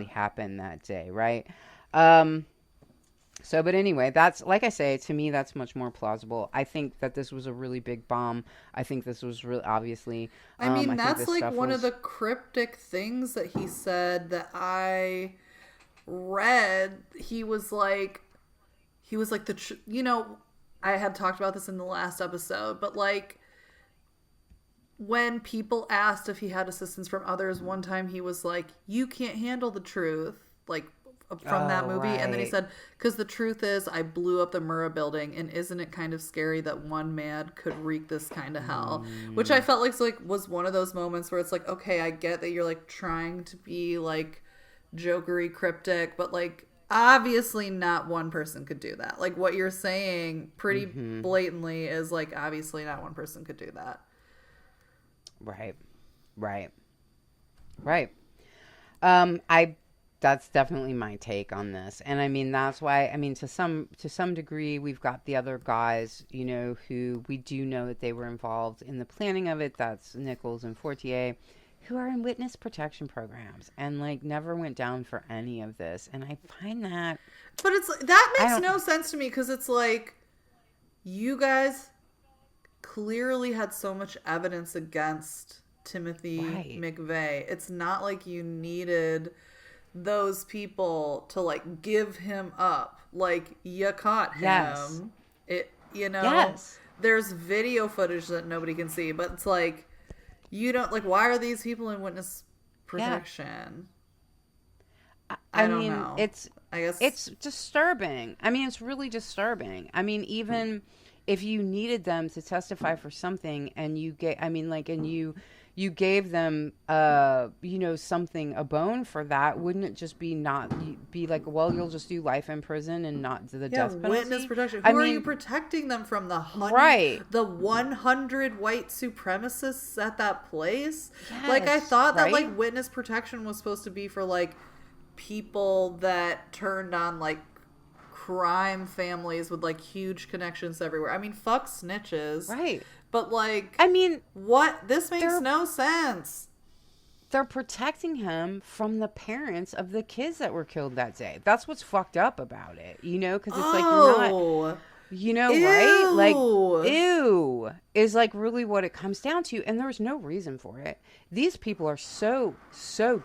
B: happened that day, right? But anyway, that's, like I say, to me, that's much more plausible. I think that this was a really big bomb. I think this was really, obviously.
A: That's like one of the cryptic things that he said that I read. He was like, I had talked about this in the last episode, but like, when people asked if he had assistance from others, one time he was like, "You can't handle the truth," like from that movie. Right. And then he said, "Because the truth is I blew up the Murrah building, and isn't it kind of scary that one man could wreak this kind of hell?" Which I felt like was one of those moments where it's like, okay, I get that you're like trying to be like jokery cryptic, but like obviously not one person could do that. Like what you're saying pretty blatantly is like obviously not one person could do that.
B: Right. That's definitely my take on this. And I mean, that's why, to some degree, we've got the other guys, who we do know that they were involved in the planning of it. That's Nichols and Fortier, who are in witness protection programs and like never went down for any of this. And I find that,
A: but that makes no sense to me, because it's like, you guys clearly had so much evidence against Timothy McVeigh. It's not like you needed those people to like give him up. Like, you caught him. Yes. There's video footage that nobody can see, but it's like, you don't, like, why are these people in witness protection? I don't know.
B: I guess it's disturbing. It's really disturbing. Even if you needed them to testify for something and you gave, I mean, like, and you gave them, you know, something, a bone for that, wouldn't it just be not be like, well, you'll just do life in prison and not the death penalty?
A: Witness protection.
B: I
A: Who are you
B: mean,
A: protecting them from?
B: right.
A: The 100 white supremacists at that place? Like, I
B: Yes,
A: thought that,
B: right?
A: like, witness protection was supposed to be for, like, people that turned on, like, crime families with, like, huge connections everywhere. I mean, fuck snitches.
B: Right.
A: But, like,
B: I mean,
A: what? This makes
B: they're
A: no sense.
B: they're protecting him from the parents of the kids that were killed that day. That's what's fucked up about it, you know, because it's like you're not,
A: Oh.
B: you know, right? Like,
A: Ew.
B: ew is like really what it comes down to, and there's no reason for it. These people are so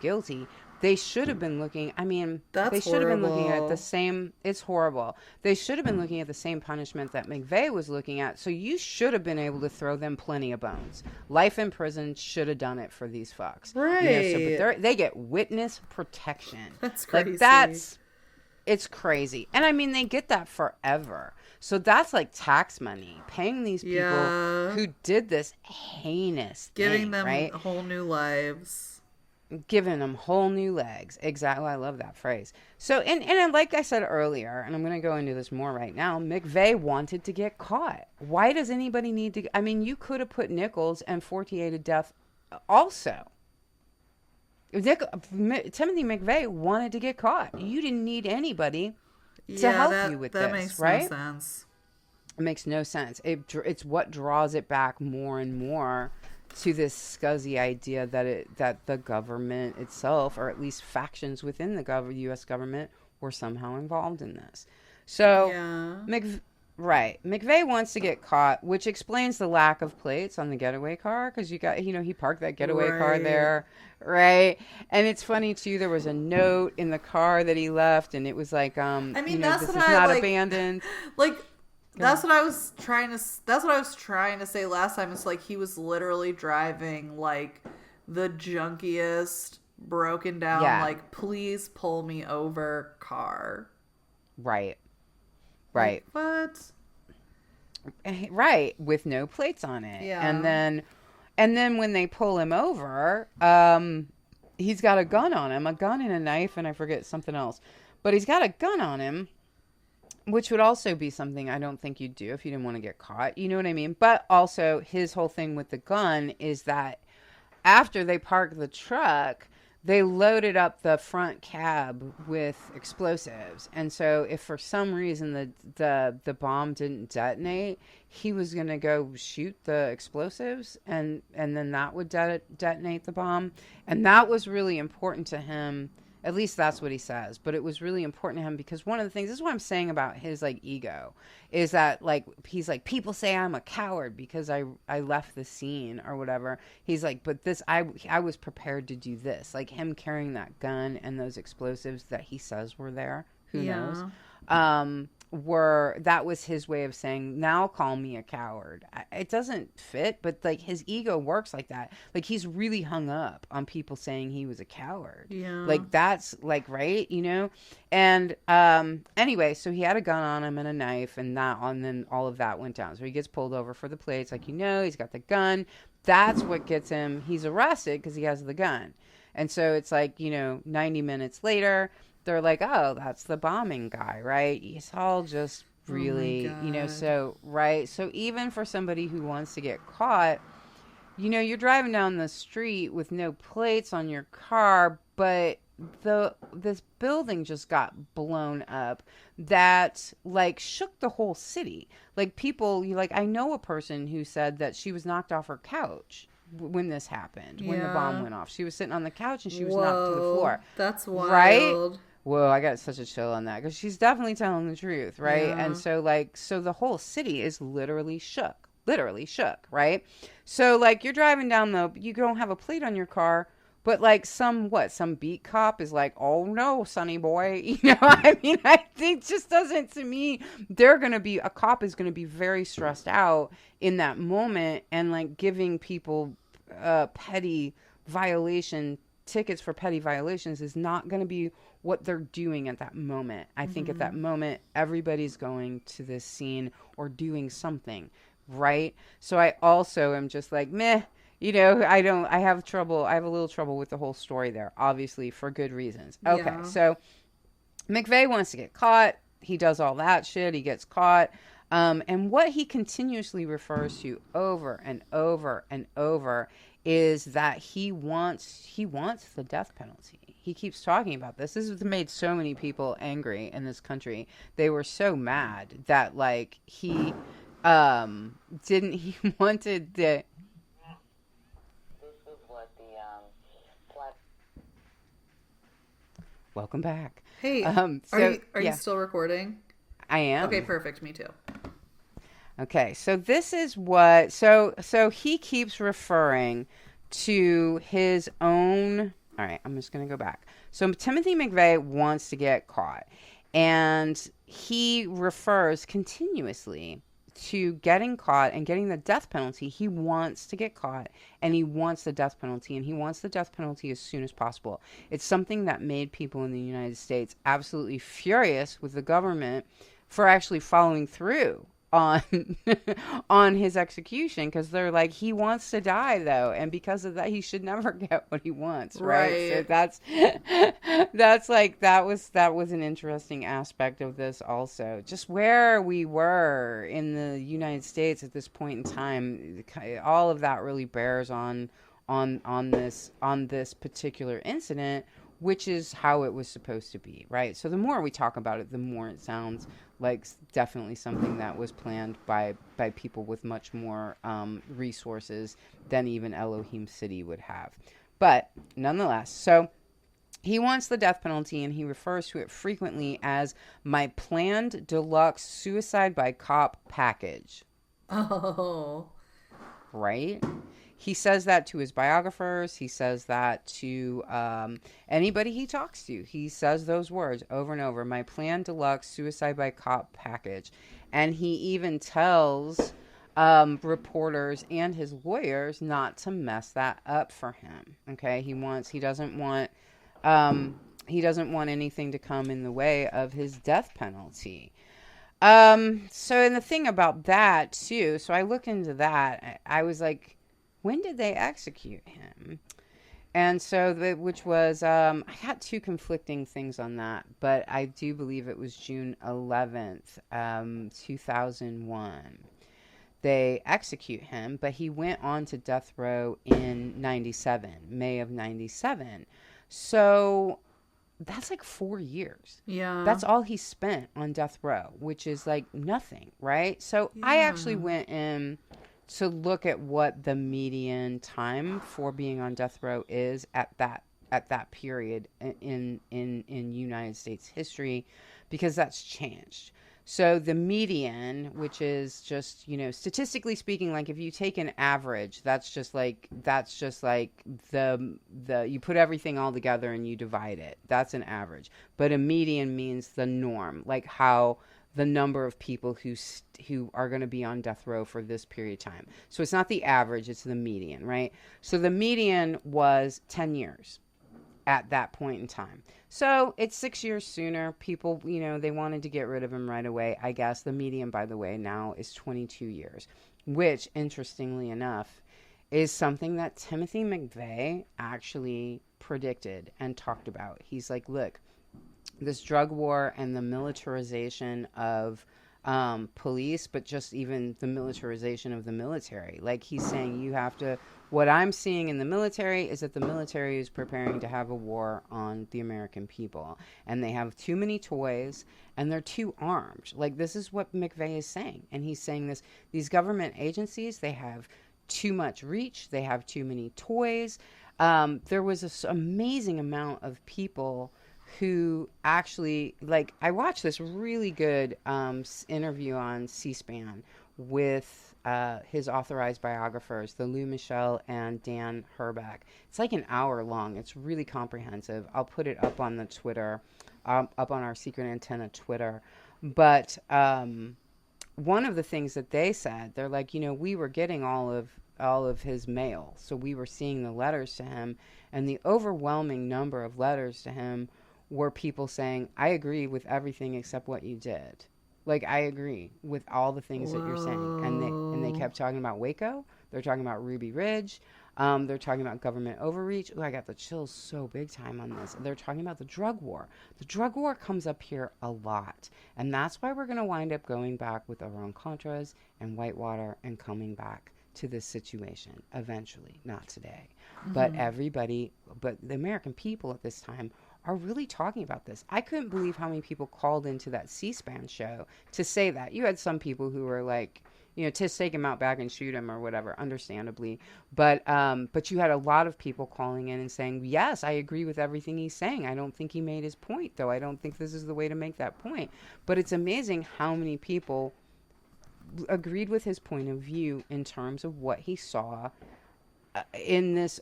B: guilty. They should have been looking, I mean, they
A: That's
B: should have been looking at the
A: horrible.
B: same, it's horrible. They should have been looking at the same punishment that McVeigh was looking at. So you should have been able to throw them plenty of bones. Life in prison should have done it for these fucks. You know, so, but
A: Right.
B: they get witness protection.
A: That's crazy.
B: Like it's crazy. And I mean, they get that forever. So that's like tax money, paying these people
A: Yeah.
B: who did this heinous
A: Giving
B: thing,
A: them
B: right?
A: whole new lives.
B: Giving them whole new legs. Exactly. I love that phrase. So, and like I said earlier, and I'm going to go into this more right now, McVeigh wanted to get caught. Why does anybody need to? I mean, you could have put Nichols and Fortier to death also. Timothy McVeigh wanted to get caught. You didn't need anybody to help you with
A: that
B: this,
A: makes
B: right?
A: no sense.
B: It makes no sense. It's what draws it back more and more to this scuzzy idea that the government itself, or at least factions within the U.S. government, were somehow involved in this. So,
A: Yeah.
B: McVeigh wants to get caught, which explains the lack of plates on the getaway car, because he parked that getaway car
A: Right.
B: there, right? And it's funny too. There was a note in the car that he left, and it was like,
A: I mean,
B: you know,
A: that's
B: this
A: what
B: is
A: I
B: not
A: like.
B: abandoned.
A: Like, that's what I was trying to. That's what I was trying to say last time. It's like he was literally driving like the junkiest, broken down,
B: Yeah.
A: like, please pull me over car.
B: Right.
A: Like, what?
B: Right, with no plates on it.
A: Yeah.
B: And then when they pull him over, he's got a gun on him, a gun and a knife, and I forget something else. But he's got a gun on him, which would also be something I don't think you'd do if you didn't want to get caught. You know what I mean? But also his whole thing with the gun is that after they park the truck, they loaded up the front cab with explosives. And so if for some reason the bomb didn't detonate, he was going to go shoot the explosives, and then that would detonate the bomb. And that was really important to him. At least that's what he says. But it was really important to him because one of the things, this is what I'm saying about his like ego, is that like he's like, people say I'm a coward because I left the scene or whatever. He's like, but this I was prepared to do this. Like him carrying that gun and those explosives that he says were there. Who knows? That was his way of saying, now call me a coward. It doesn't fit, but like his ego works like that. Like he's really hung up on people saying he was a coward.
A: Yeah.
B: Like that's like, right, you know? And anyway, so he had a gun on him and a knife, and then all of that went down. So he gets pulled over for the plates, like, you know, he's got the gun. That's what gets him. He's arrested because he has the gun. And so it's like, you know, 90 minutes later, they're like, oh, that's the bombing guy, right? It's all just really, you know, so, right? So even for somebody who wants to get caught, you know, you're driving down the street with no plates on your car, but this building just got blown up that like shook the whole city. Like people, I know a person who said that she was knocked off her couch when this happened, when the bomb went off. She was sitting on the couch and she was knocked to the floor.
A: That's wild.
B: Right? Whoa, I got such a chill on that because she's definitely telling the truth, right?
A: Yeah.
B: And so the whole city is literally shook, right? So like you're driving down you don't have a plate on your car, but like some beat cop is like, oh no, sonny boy, you know, I mean, I think just doesn't, to me, a cop is going to be very stressed out in that moment, and like giving people petty violation tickets for petty violations is not going to be what they're doing at that moment. I think at that moment, everybody's going to this scene or doing something, right? So I also am just like, meh, I have a little trouble with the whole story there, obviously for good reasons. Okay,
A: Yeah.
B: so McVeigh wants to get caught. He does all that shit. He gets caught. And what he continuously refers to over and over and over is that he wants the death penalty. He keeps talking about this. This has made so many people angry in this country. They were so mad that like he didn't he wanted the welcome back.
A: Hey,
B: So
A: are you
B: yeah,
A: still recording?
B: I
A: Okay,
B: am.
A: perfect. Me too.
B: Okay, so this is what so he keeps referring to his own. All right, I'm just going to go back. So Timothy McVeigh wants to get caught, and he refers continuously to getting caught and getting the death penalty. He wants to get caught, and he wants the death penalty, and he wants the death penalty as soon as possible. It's something that made people in the United States absolutely furious with the government for actually following through on on his execution, because they're like, he wants to die though, and because of that he should never get what he wants, right? So
A: Right.
B: that's like that was an interesting aspect of this also, just where we were in the United States at this point in time. All of that really bears on this particular incident, which is how it was supposed to be, right? So the more we talk about it, the more it sounds like definitely something that was planned by people with much more resources than even Elohim City would have. But nonetheless, so he wants the death penalty, and he refers to it frequently as my planned deluxe suicide by cop package.
A: Oh.
B: Right? He says that to his biographers. He says that to anybody he talks to. He says those words over and over. My planned deluxe suicide by cop package. And he even tells reporters and his lawyers not to mess that up for him. Okay? He doesn't want anything to come in the way of his death penalty. So, and the thing about that too, so I looked into that. I was like, when did they execute him? And so, which was, I got two conflicting things on that, but I do believe it was June 11th, 2001. They execute him, but he went on to death row in 97, May of 97. So that's like 4 years.
A: Yeah.
B: That's all he spent on death row, which is like nothing, right? So I actually
A: Yeah.
B: went in to look at what the median time for being on death row is at that period in United States history, because that's changed. So the median, which is just, statistically speaking, like if you take an average, that's just like the you put everything all together and you divide it. That's an average. But a median means the norm, like how the number of people who are going to be on death row for this period of time. So it's not the average, it's the median, right? So the median was 10 years at that point in time. So it's 6 years sooner. People, they wanted to get rid of him right away. I guess the median, by the way, now is 22 years, which, interestingly enough, is something that Timothy McVeigh actually predicted and talked about. He's like, look, this drug war and the militarization of police, but just even the militarization of the military. Like he's saying, what I'm seeing in the military is that the military is preparing to have a war on the American people. And they have too many toys and they're too armed. Like this is what McVeigh is saying. And he's saying this, these government agencies, they have too much reach. They have too many toys. There was this amazing amount of people who actually, like, I watched this really good interview on C-SPAN with his authorized biographers, the Lou Michel and Dan Herbeck. It's like an hour long. It's really comprehensive. I'll put it up on the Twitter, up on our Secret Antenna Twitter. But one of the things that they said, they're like, we were getting all of his mail. So we were seeing the letters to him, and the overwhelming number of letters to him were people saying, I agree with everything except what you did. Like, I agree with all the things that you're saying. And they
A: Whoa.
B: kept talking about Waco. They're talking about Ruby Ridge. They're talking about government overreach. Ooh, I got the chills so big time on this. They're talking about the drug war. The drug war comes up here a lot. And that's why we're going to wind up going back with Iran-Contras and Whitewater and coming back to this situation eventually, not today. But but the American people at this time are really talking about this. I couldn't believe how many people called into that C-SPAN show to say that. You had some people who were like, to take him out back and shoot him or whatever, understandably. But you had a lot of people calling in and saying, yes, I agree with everything he's saying. I don't think he made his point, though. I don't think this is the way to make that point. But it's amazing how many people agreed with his point of view in terms of what he saw in this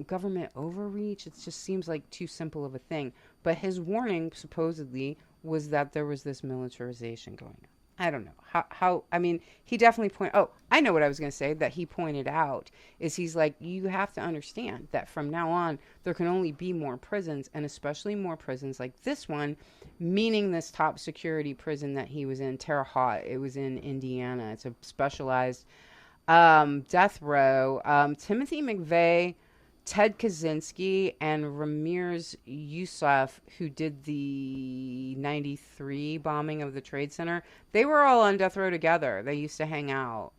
B: government overreach. It just seems like too simple of a thing. But his warning supposedly was that there was this militarization going on. I don't know how I mean, he definitely I know what I was going to say that he pointed out is he's like, you have to understand that from now on there can only be more prisons, and especially more prisons like this one, meaning this top security prison that he was in, Terre Haute. It was in Indiana. It's a specialized death row. Timothy McVeigh, Ted Kaczynski, and Ramirez Youssef, who did the 93 bombing of the Trade Center, they were all on death row together. They used to hang out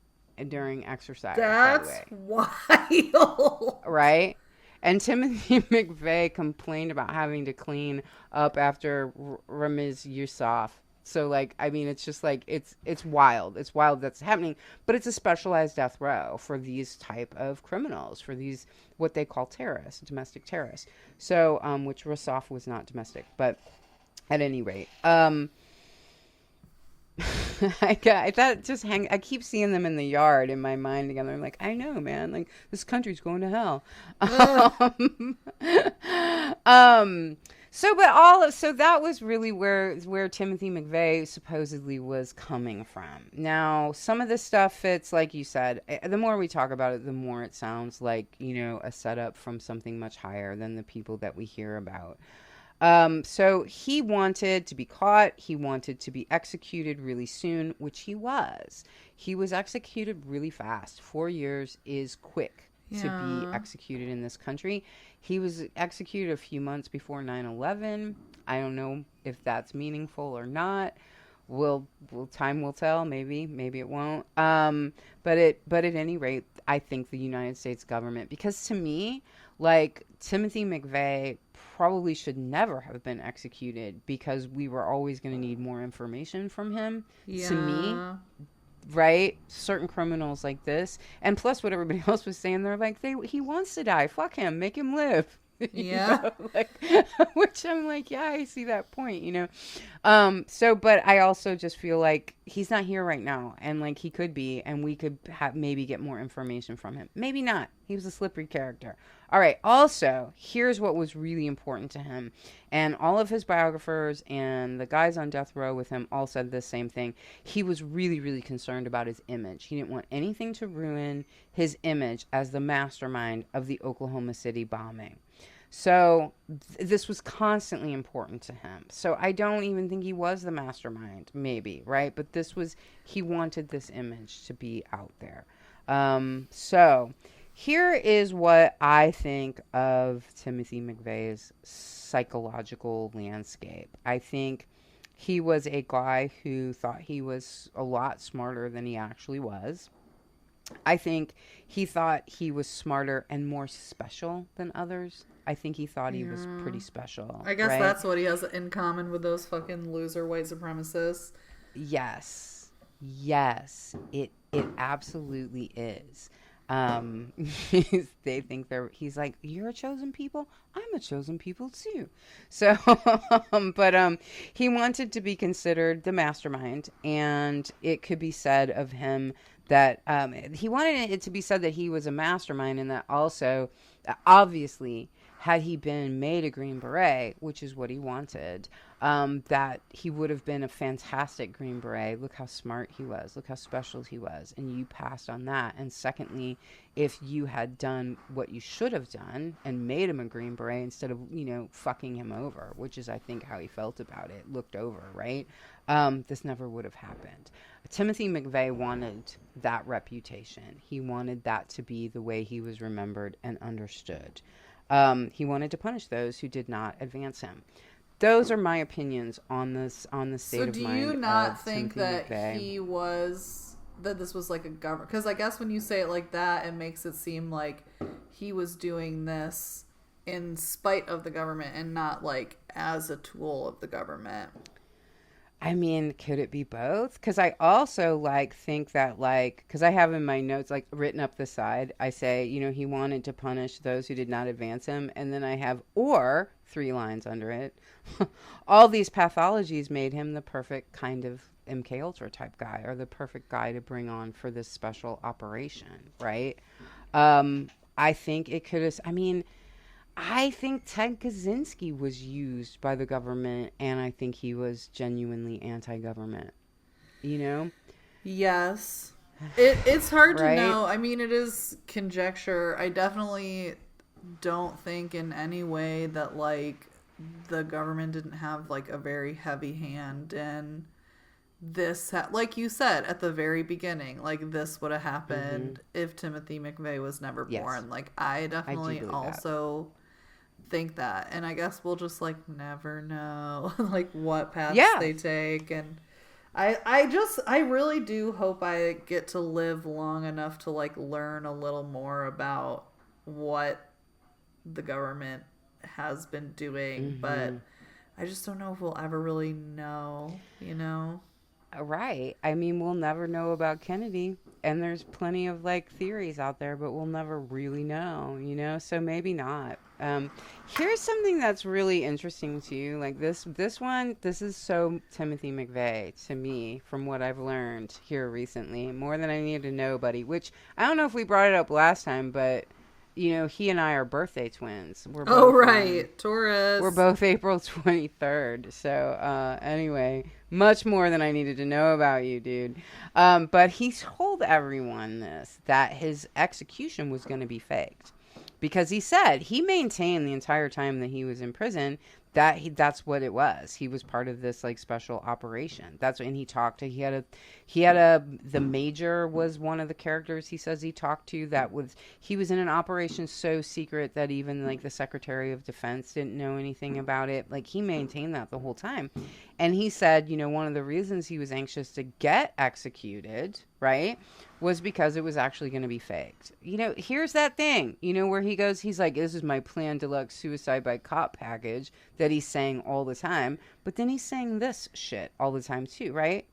B: during exercise,
A: That's
B: by the way.
A: wild.
B: Right? And Timothy McVeigh complained about having to clean up after Ramirez Youssef. So, like, I mean, it's just like, it's wild. It's wild that's happening. But it's a specialized death row for these type of criminals, for these, what they call terrorists, domestic terrorists. So, which Rousseff was not domestic. But at any rate, I thought I keep seeing them in the yard in my mind together. I'm like, I know, man. Like, this country's going to hell. So that was really where Timothy McVeigh supposedly was coming from. Now, some of this stuff fits, like you said. The more we talk about it, the more it sounds like, a setup from something much higher than the people that we hear about. So he wanted to be caught. He wanted to be executed really soon, which he was. He was executed really fast. 4 years is quick to be executed in this country. He was executed a few months before 9/11. I don't know if that's meaningful or not. Time will tell. Maybe it won't. But at any rate, I think the United States government, because to me, like, Timothy McVeigh probably should never have been executed, because we were always going to need more information from him. To me, right? Certain criminals like this, and plus what everybody else was saying, they're like, he wants to die. Fuck him, make him live.
A: Yeah.
B: Like, which I'm like, yeah, I see that point, but I also just feel like he's not here right now, and like he could be, and we could maybe get more information from him. Maybe not. He was a slippery character. All right. Also, here's what was really important to him, and all of his biographers and the guys on death row with him all said the same thing. He was really, really concerned about his image. He didn't want anything to ruin his image as the mastermind of the Oklahoma City bombing. So this was constantly important to him. So I don't even think he was the mastermind, maybe, right? But he wanted this image to be out there. So here is what I think of Timothy McVeigh's psychological landscape. I think he was a guy who thought he was a lot smarter than he actually was. I think he thought he was smarter and more special than others. I think he thought he was pretty special.
A: I guess
B: right?
A: that's what he has in common with those fucking loser white supremacists.
B: Yes, it absolutely is. They think he's like, you're a chosen people? I'm a chosen people too. So, but he wanted to be considered the mastermind, and it could be said of him that he wanted it to be said that he was a mastermind, and that also, obviously, had he been made a Green Beret, which is what he wanted, that he would have been a fantastic Green Beret. Look how smart he was. Look how special he was. And you passed on that. And secondly, if you had done what you should have done and made him a Green Beret instead of, fucking him over, which is, I think, how he felt about it, looked over, right? This never would have happened. Timothy McVeigh wanted that reputation. He wanted that to be the way he was remembered and understood. He wanted to punish those who did not advance him. Those are my opinions on this, on the state of mind.
A: So do you not think
B: Timothy
A: that
B: McVeigh.
A: that this was like a government? Because I guess when you say it like that, it makes it seem like he was doing this in spite of the government and not like as a tool of the government.
B: I mean, could it be both? Because I also think that because I have in my notes written up the side, I say he wanted to punish those who did not advance him, and then I have or 3 lines under it. All these pathologies made him the perfect kind of MK Ultra type guy, or the perfect guy to bring on for this special operation, right? I think it could have. I think Ted Kaczynski was used by the government, and I think he was genuinely anti-government.
A: Yes. It's hard
B: right?
A: to know. I mean, it is conjecture. I definitely don't think in any way that the government didn't have a very heavy hand in this. Like you said at the very beginning, this would have happened if Timothy McVeigh was never born. I definitely also think that, and I guess we'll just never know what paths they take. And I really do hope I get to live long enough to learn a little more about what the government has been doing, but I just don't know if we'll ever really know,
B: Right. I mean, we'll never know about Kennedy, and there's plenty of theories out there, but we'll never really know, so maybe not. Here's something that's really interesting to you. This is so Timothy McVeigh to me, from what I've learned here recently, more than I needed to know, buddy, which I don't know if we brought it up last time, but he and I are birthday twins. We're both,
A: Taurus.
B: We're both April 23rd. So anyway, much more than I needed to know about you, dude. But he told everyone that his execution was going to be faked. Because he maintained the entire time that he was in prison that's what it was. He was part of this special operation. That's when he talked to. The major was one of the characters he says he talked to. He was in an operation so secret that even the Secretary of Defense didn't know anything about it. He maintained that the whole time, and he said one of the reasons he was anxious to get executed, right, was because it was actually going to be faked. Here's that thing, where he goes, he's like, this is my Plan Deluxe Suicide by Cop package that he's saying all the time. But then he's saying this shit all the time too, right?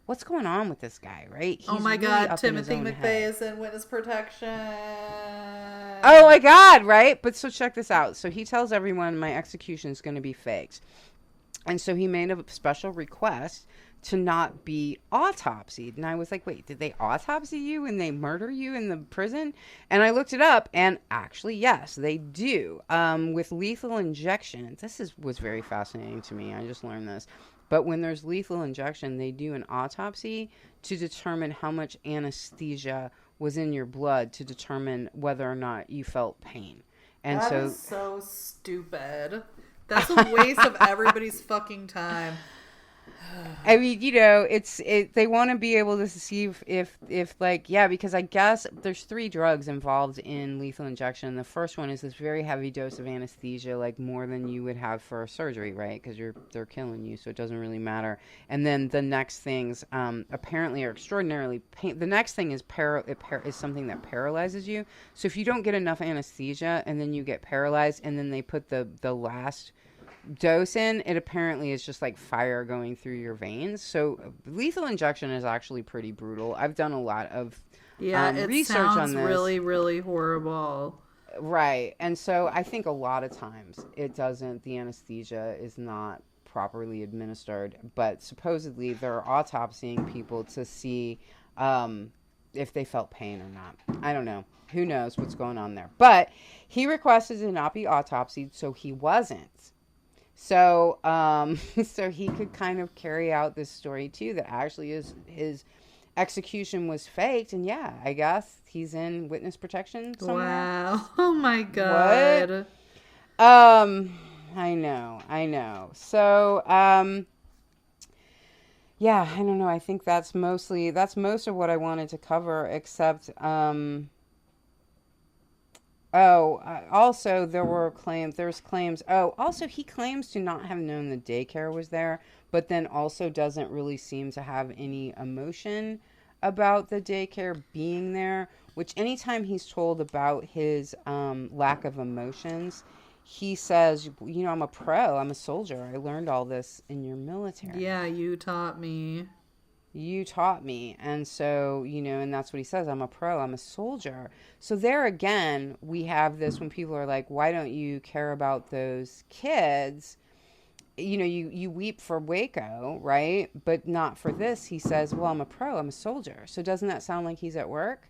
B: What's going on with this guy, right? He's
A: oh my
B: really
A: God,
B: Timothy
A: McVeigh is in witness protection.
B: Oh my God, right? But so check this out. So he tells everyone my execution is going to be faked. And so he made a special request to not be autopsied. And I was like, wait, did they autopsy you and they murder you in the prison? And I looked it up, and actually, yes, they do. With lethal injection. Was very fascinating to me. I just learned this. But when there's lethal injection, they do an autopsy to determine how much anesthesia was in your blood to determine whether or not you felt pain. And
A: that is so stupid. That's a waste of everybody's fucking time.
B: I mean, they want to be able to see if because I guess there's 3 drugs involved in lethal injection. The first one is this very heavy dose of anesthesia, more than you would have for a surgery, right? Because they're killing you, so it doesn't really matter. And then the next things apparently are extraordinarily pain. The next thing is is something that paralyzes you. So if you don't get enough anesthesia and then you get paralyzed, and then they put the last dose in, it apparently is just fire going through your veins. So lethal injection is actually pretty brutal. I've done a lot of research on this.
A: Really, really horrible.
B: Right. And so I think a lot of times the anesthesia is not properly administered, but supposedly they're autopsying people to see if they felt pain or not. I don't know. Who knows what's going on there? But he requested to not be autopsied, so he wasn't. So, so he could kind of carry out this story too that actually is his execution was faked. And yeah, I guess he's in witness protection somewhere.
A: Wow. Oh my
B: What?
A: God.
B: Um, I know. So, yeah, I don't know. I think that's most of what I wanted to cover, except, also there's claims. Oh, also he claims to not have known the daycare was there, but then also doesn't really seem to have any emotion about the daycare being there, which anytime he's told about his lack of emotions, he says, I'm a pro, I'm a soldier. I learned all this in your military.
A: Yeah, you taught me.
B: You taught me. And so, and that's what he says. I'm a pro. I'm a soldier. So there again, we have this when people are like, why don't you care about those kids? You weep for Waco, right? But not for this. He says, well, I'm a pro. I'm a soldier. So doesn't that sound like he's at work?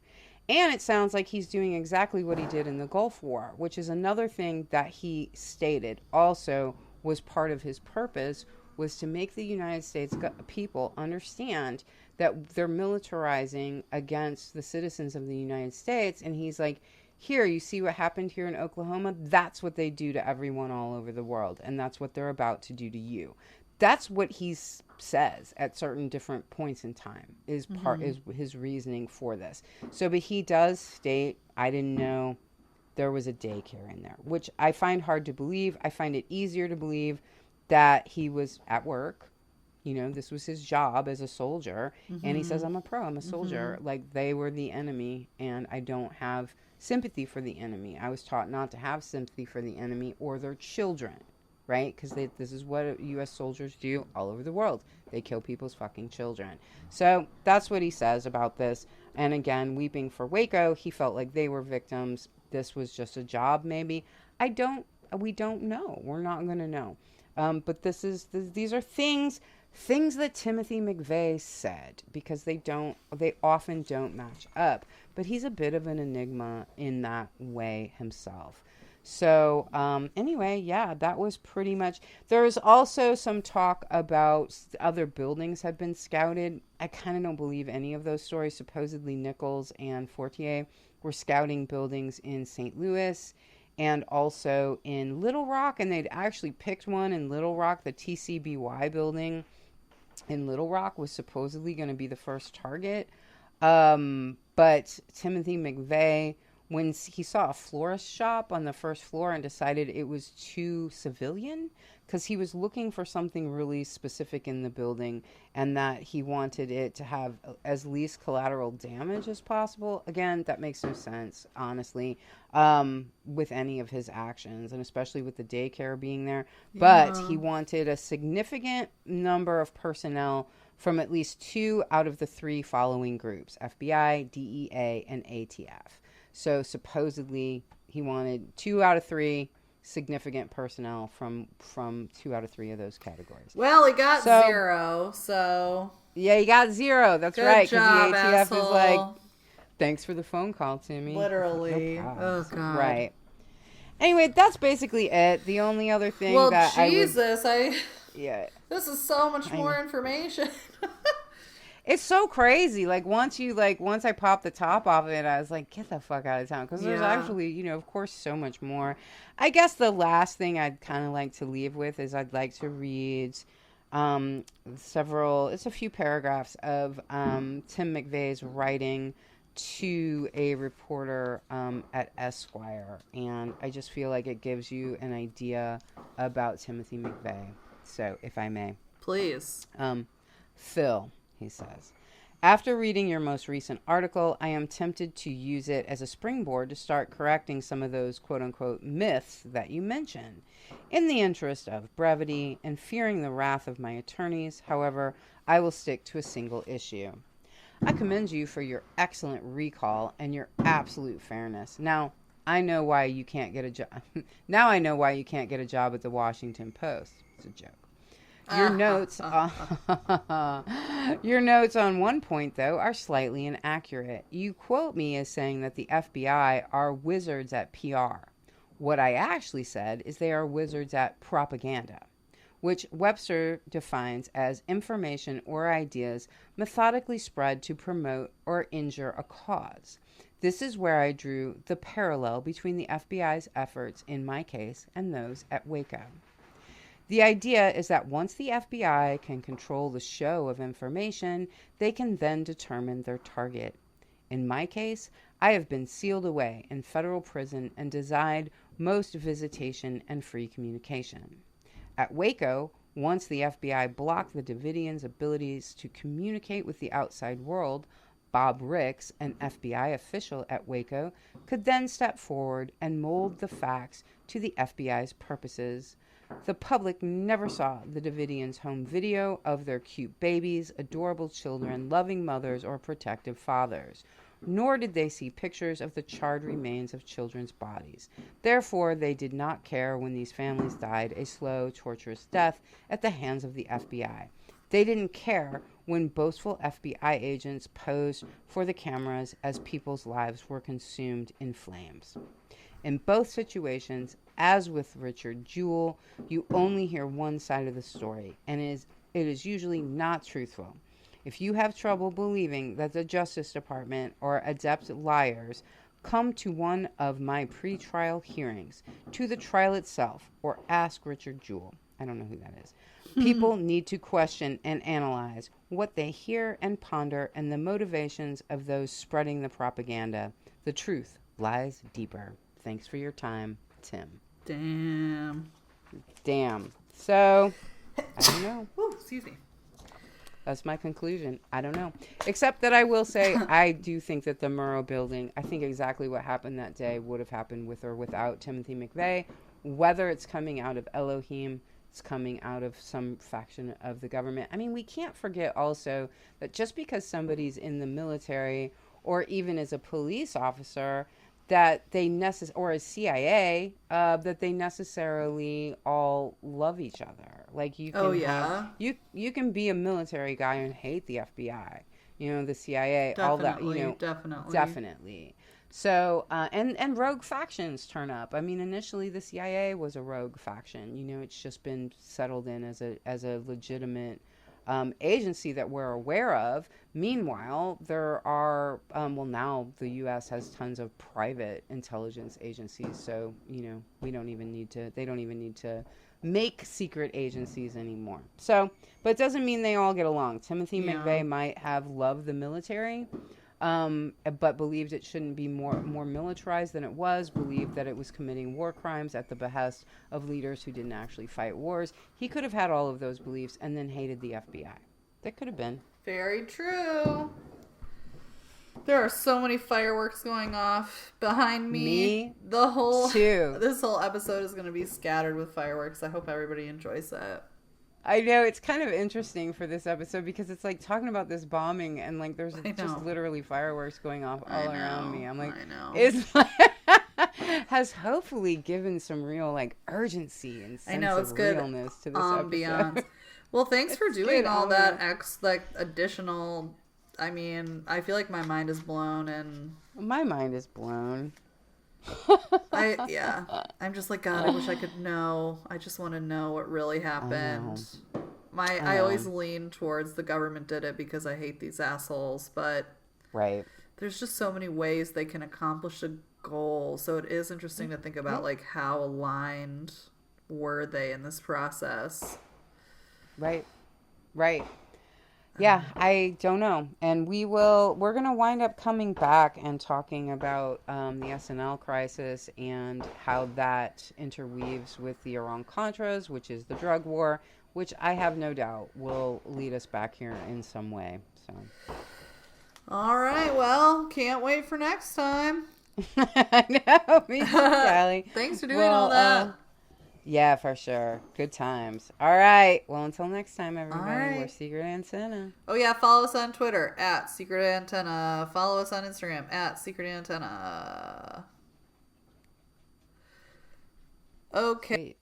B: And it sounds like he's doing exactly what he did in the Gulf War, which is another thing that he stated also was part of his purpose, was to make the United States people understand that they're militarizing against the citizens of the United States. And he's like, here, you see what happened here in Oklahoma? That's what they do to everyone all over the world. And that's what they're about to do to you. That's what he says at certain different points in time is his reasoning for this. So, but he does state, I didn't know there was a daycare in there, which I find hard to believe. I find it easier to believe that he was at work. This was his job as a soldier. And he says, I'm a pro, I'm a soldier. Like, they were the enemy, and I don't have sympathy for the enemy. I was taught not to have sympathy for the enemy or their children, right? Because this is what U.S. soldiers do all over the world. They kill people's fucking children. So that's what he says about this. And again, weeping for Waco, he felt like they were victims. This was just a job, maybe. We don't know. We're not going to know. But these are things that Timothy McVeigh said, because they often don't match up. But he's a bit of an enigma in that way himself. So anyway, yeah, that was pretty much. There's also some talk about other buildings have been scouted. I kind of don't believe any of those stories. Supposedly Nichols and Fortier were scouting buildings in St. Louis and also in Little Rock, and they'd actually picked one in Little Rock. The TCBY building in Little Rock was supposedly going to be the first target. But Timothy McVeigh, when he saw a florist shop on the first floor and decided it was too civilian, because he was looking for something really specific in the building and that he wanted it to have as least collateral damage as possible. Again, that makes no sense, honestly, with any of his actions, and especially with the daycare being there. But he wanted a significant number of personnel from at least 2 out of the 3 following groups: FBI, DEA, and ATF. So supposedly he wanted 2 out of 3 significant personnel from 2 out of 3 of those categories.
A: Well, he got 0, so
B: yeah, he got 0. That's
A: good
B: right.
A: Job,
B: the ATF
A: asshole.
B: is like, thanks for the phone call, Timmy.
A: Literally.
B: No
A: Oh God.
B: Right. Anyway, that's basically it. The only other thing that
A: Jesus,
B: yeah.
A: This is so much more information.
B: It's so crazy. Once I popped the top off of it, I was like, get the fuck out of town. Because there's actually, of course, so much more. I guess the last thing I'd kind of like to leave with is I'd like to read it's a few paragraphs of Tim McVeigh's writing to a reporter at Esquire. And I just feel like it gives you an idea about Timothy McVeigh. So, if I may.
A: Please.
B: Phil, he says, after reading your most recent article, I am tempted to use it as a springboard to start correcting some of those quote-unquote myths that you mentioned. In the interest of brevity and fearing the wrath of my attorneys, however, I will stick to a single issue. I commend you for your excellent recall and your absolute fairness. Now, I know why you can't get a job. Now I know why you can't get a job at the Washington Post. It's a joke. Your notes on one point, though, are slightly inaccurate. You quote me as saying that the FBI are wizards at PR. What I actually said is they are wizards at propaganda. which Webster defines as information or ideas methodically spread to promote or injure a cause. This is where I drew the parallel between the FBI's efforts in my case and those at Waco. The idea is that once the FBI can control the show of information, they can then determine their target. In my case, I have been sealed away in federal prison and denied most visitation and free communication. At Waco, once the FBI blocked the Davidians' abilities to communicate with the outside world, Bob Ricks, an FBI official at Waco, could then step forward and mold the facts to the FBI's purposes. The public never saw the Davidians' home video of their cute babies, adorable children, loving mothers, or protective fathers, nor did they see pictures of the charred remains of children's bodies. Therefore, they did not care when these families died a slow, torturous death at the hands of the FBI. They didn't care when boastful FBI agents posed for the cameras as people's lives were consumed in flames. In both situations, as with Richard Jewell, you only hear one side of the story, and it is usually not truthful. If you have trouble believing that the Justice Department or adept liars, come to one of my pre-trial hearings, to the trial itself, or ask Richard Jewell. I don't know who that is. People need to question and analyze what they hear and ponder and the motivations of those spreading the propaganda. The truth lies deeper. Thanks for your time, Tim. Damn. So, I don't know.
A: Ooh, excuse me.
B: That's my conclusion. I don't know. Except that I will say, I do think that the Murrow building, I think exactly what happened that day would have happened with or without Timothy McVeigh. Whether it's coming out of Elohim, it's coming out of some faction of the government. I mean, we can't forget also that just because somebody's in the military or even as a police officer, that they or a CIA, that they necessarily all love each other. Like you can you can be a military guy and hate the FBI, the CIA,
A: definitely,
B: all that, definitely. So, and rogue factions turn up. I mean, initially the CIA was a rogue faction. It's just been settled in as a legitimate agency that we're aware of. Meanwhile, there are, now the U.S. has tons of private intelligence agencies, so, they don't even need to make secret agencies anymore. So, but it doesn't mean they all get along. Timothy McVeigh might have loved the military, but believed it shouldn't be more militarized than it was, believed that it was committing war crimes at the behest of leaders who didn't actually fight wars. He could have had all of those beliefs and then hated the FBI. That could have been.
A: Very true. There are so many fireworks going off behind me. This whole episode is going to be scattered with fireworks. I hope everybody enjoys that.
B: I know, it's kind of interesting for this episode because it's like talking about this bombing and like there's just literally fireworks going off all around me. I'm like, it's like has hopefully given some real like urgency and sense of realness to this episode.
A: Well, thanks for doing all that additional. I mean, I feel like my mind is blown and
B: my mind is blown.
A: I'm just like, God, I wish I could know. I just want to know what really happened. I always lean towards the government did it because I hate these assholes, but there's just so many ways they can accomplish a goal. So it is interesting to think about like how aligned were they in this process. Right.
B: Yeah, I don't know. And we're going to wind up coming back and talking about the SNL crisis and how that interweaves with the Iran-Contras, which is the drug war, which I have no doubt will lead us back here in some way. So,
A: all right, well, can't wait for next time.
B: I know, me too, Callie.
A: Thanks for doing all that.
B: Yeah, for sure. Good times. All right. Well, until next time, everybody, we're Secret Antenna.
A: Oh, yeah. Follow us on Twitter at Secret Antenna. Follow us on Instagram at Secret Antenna. Okay.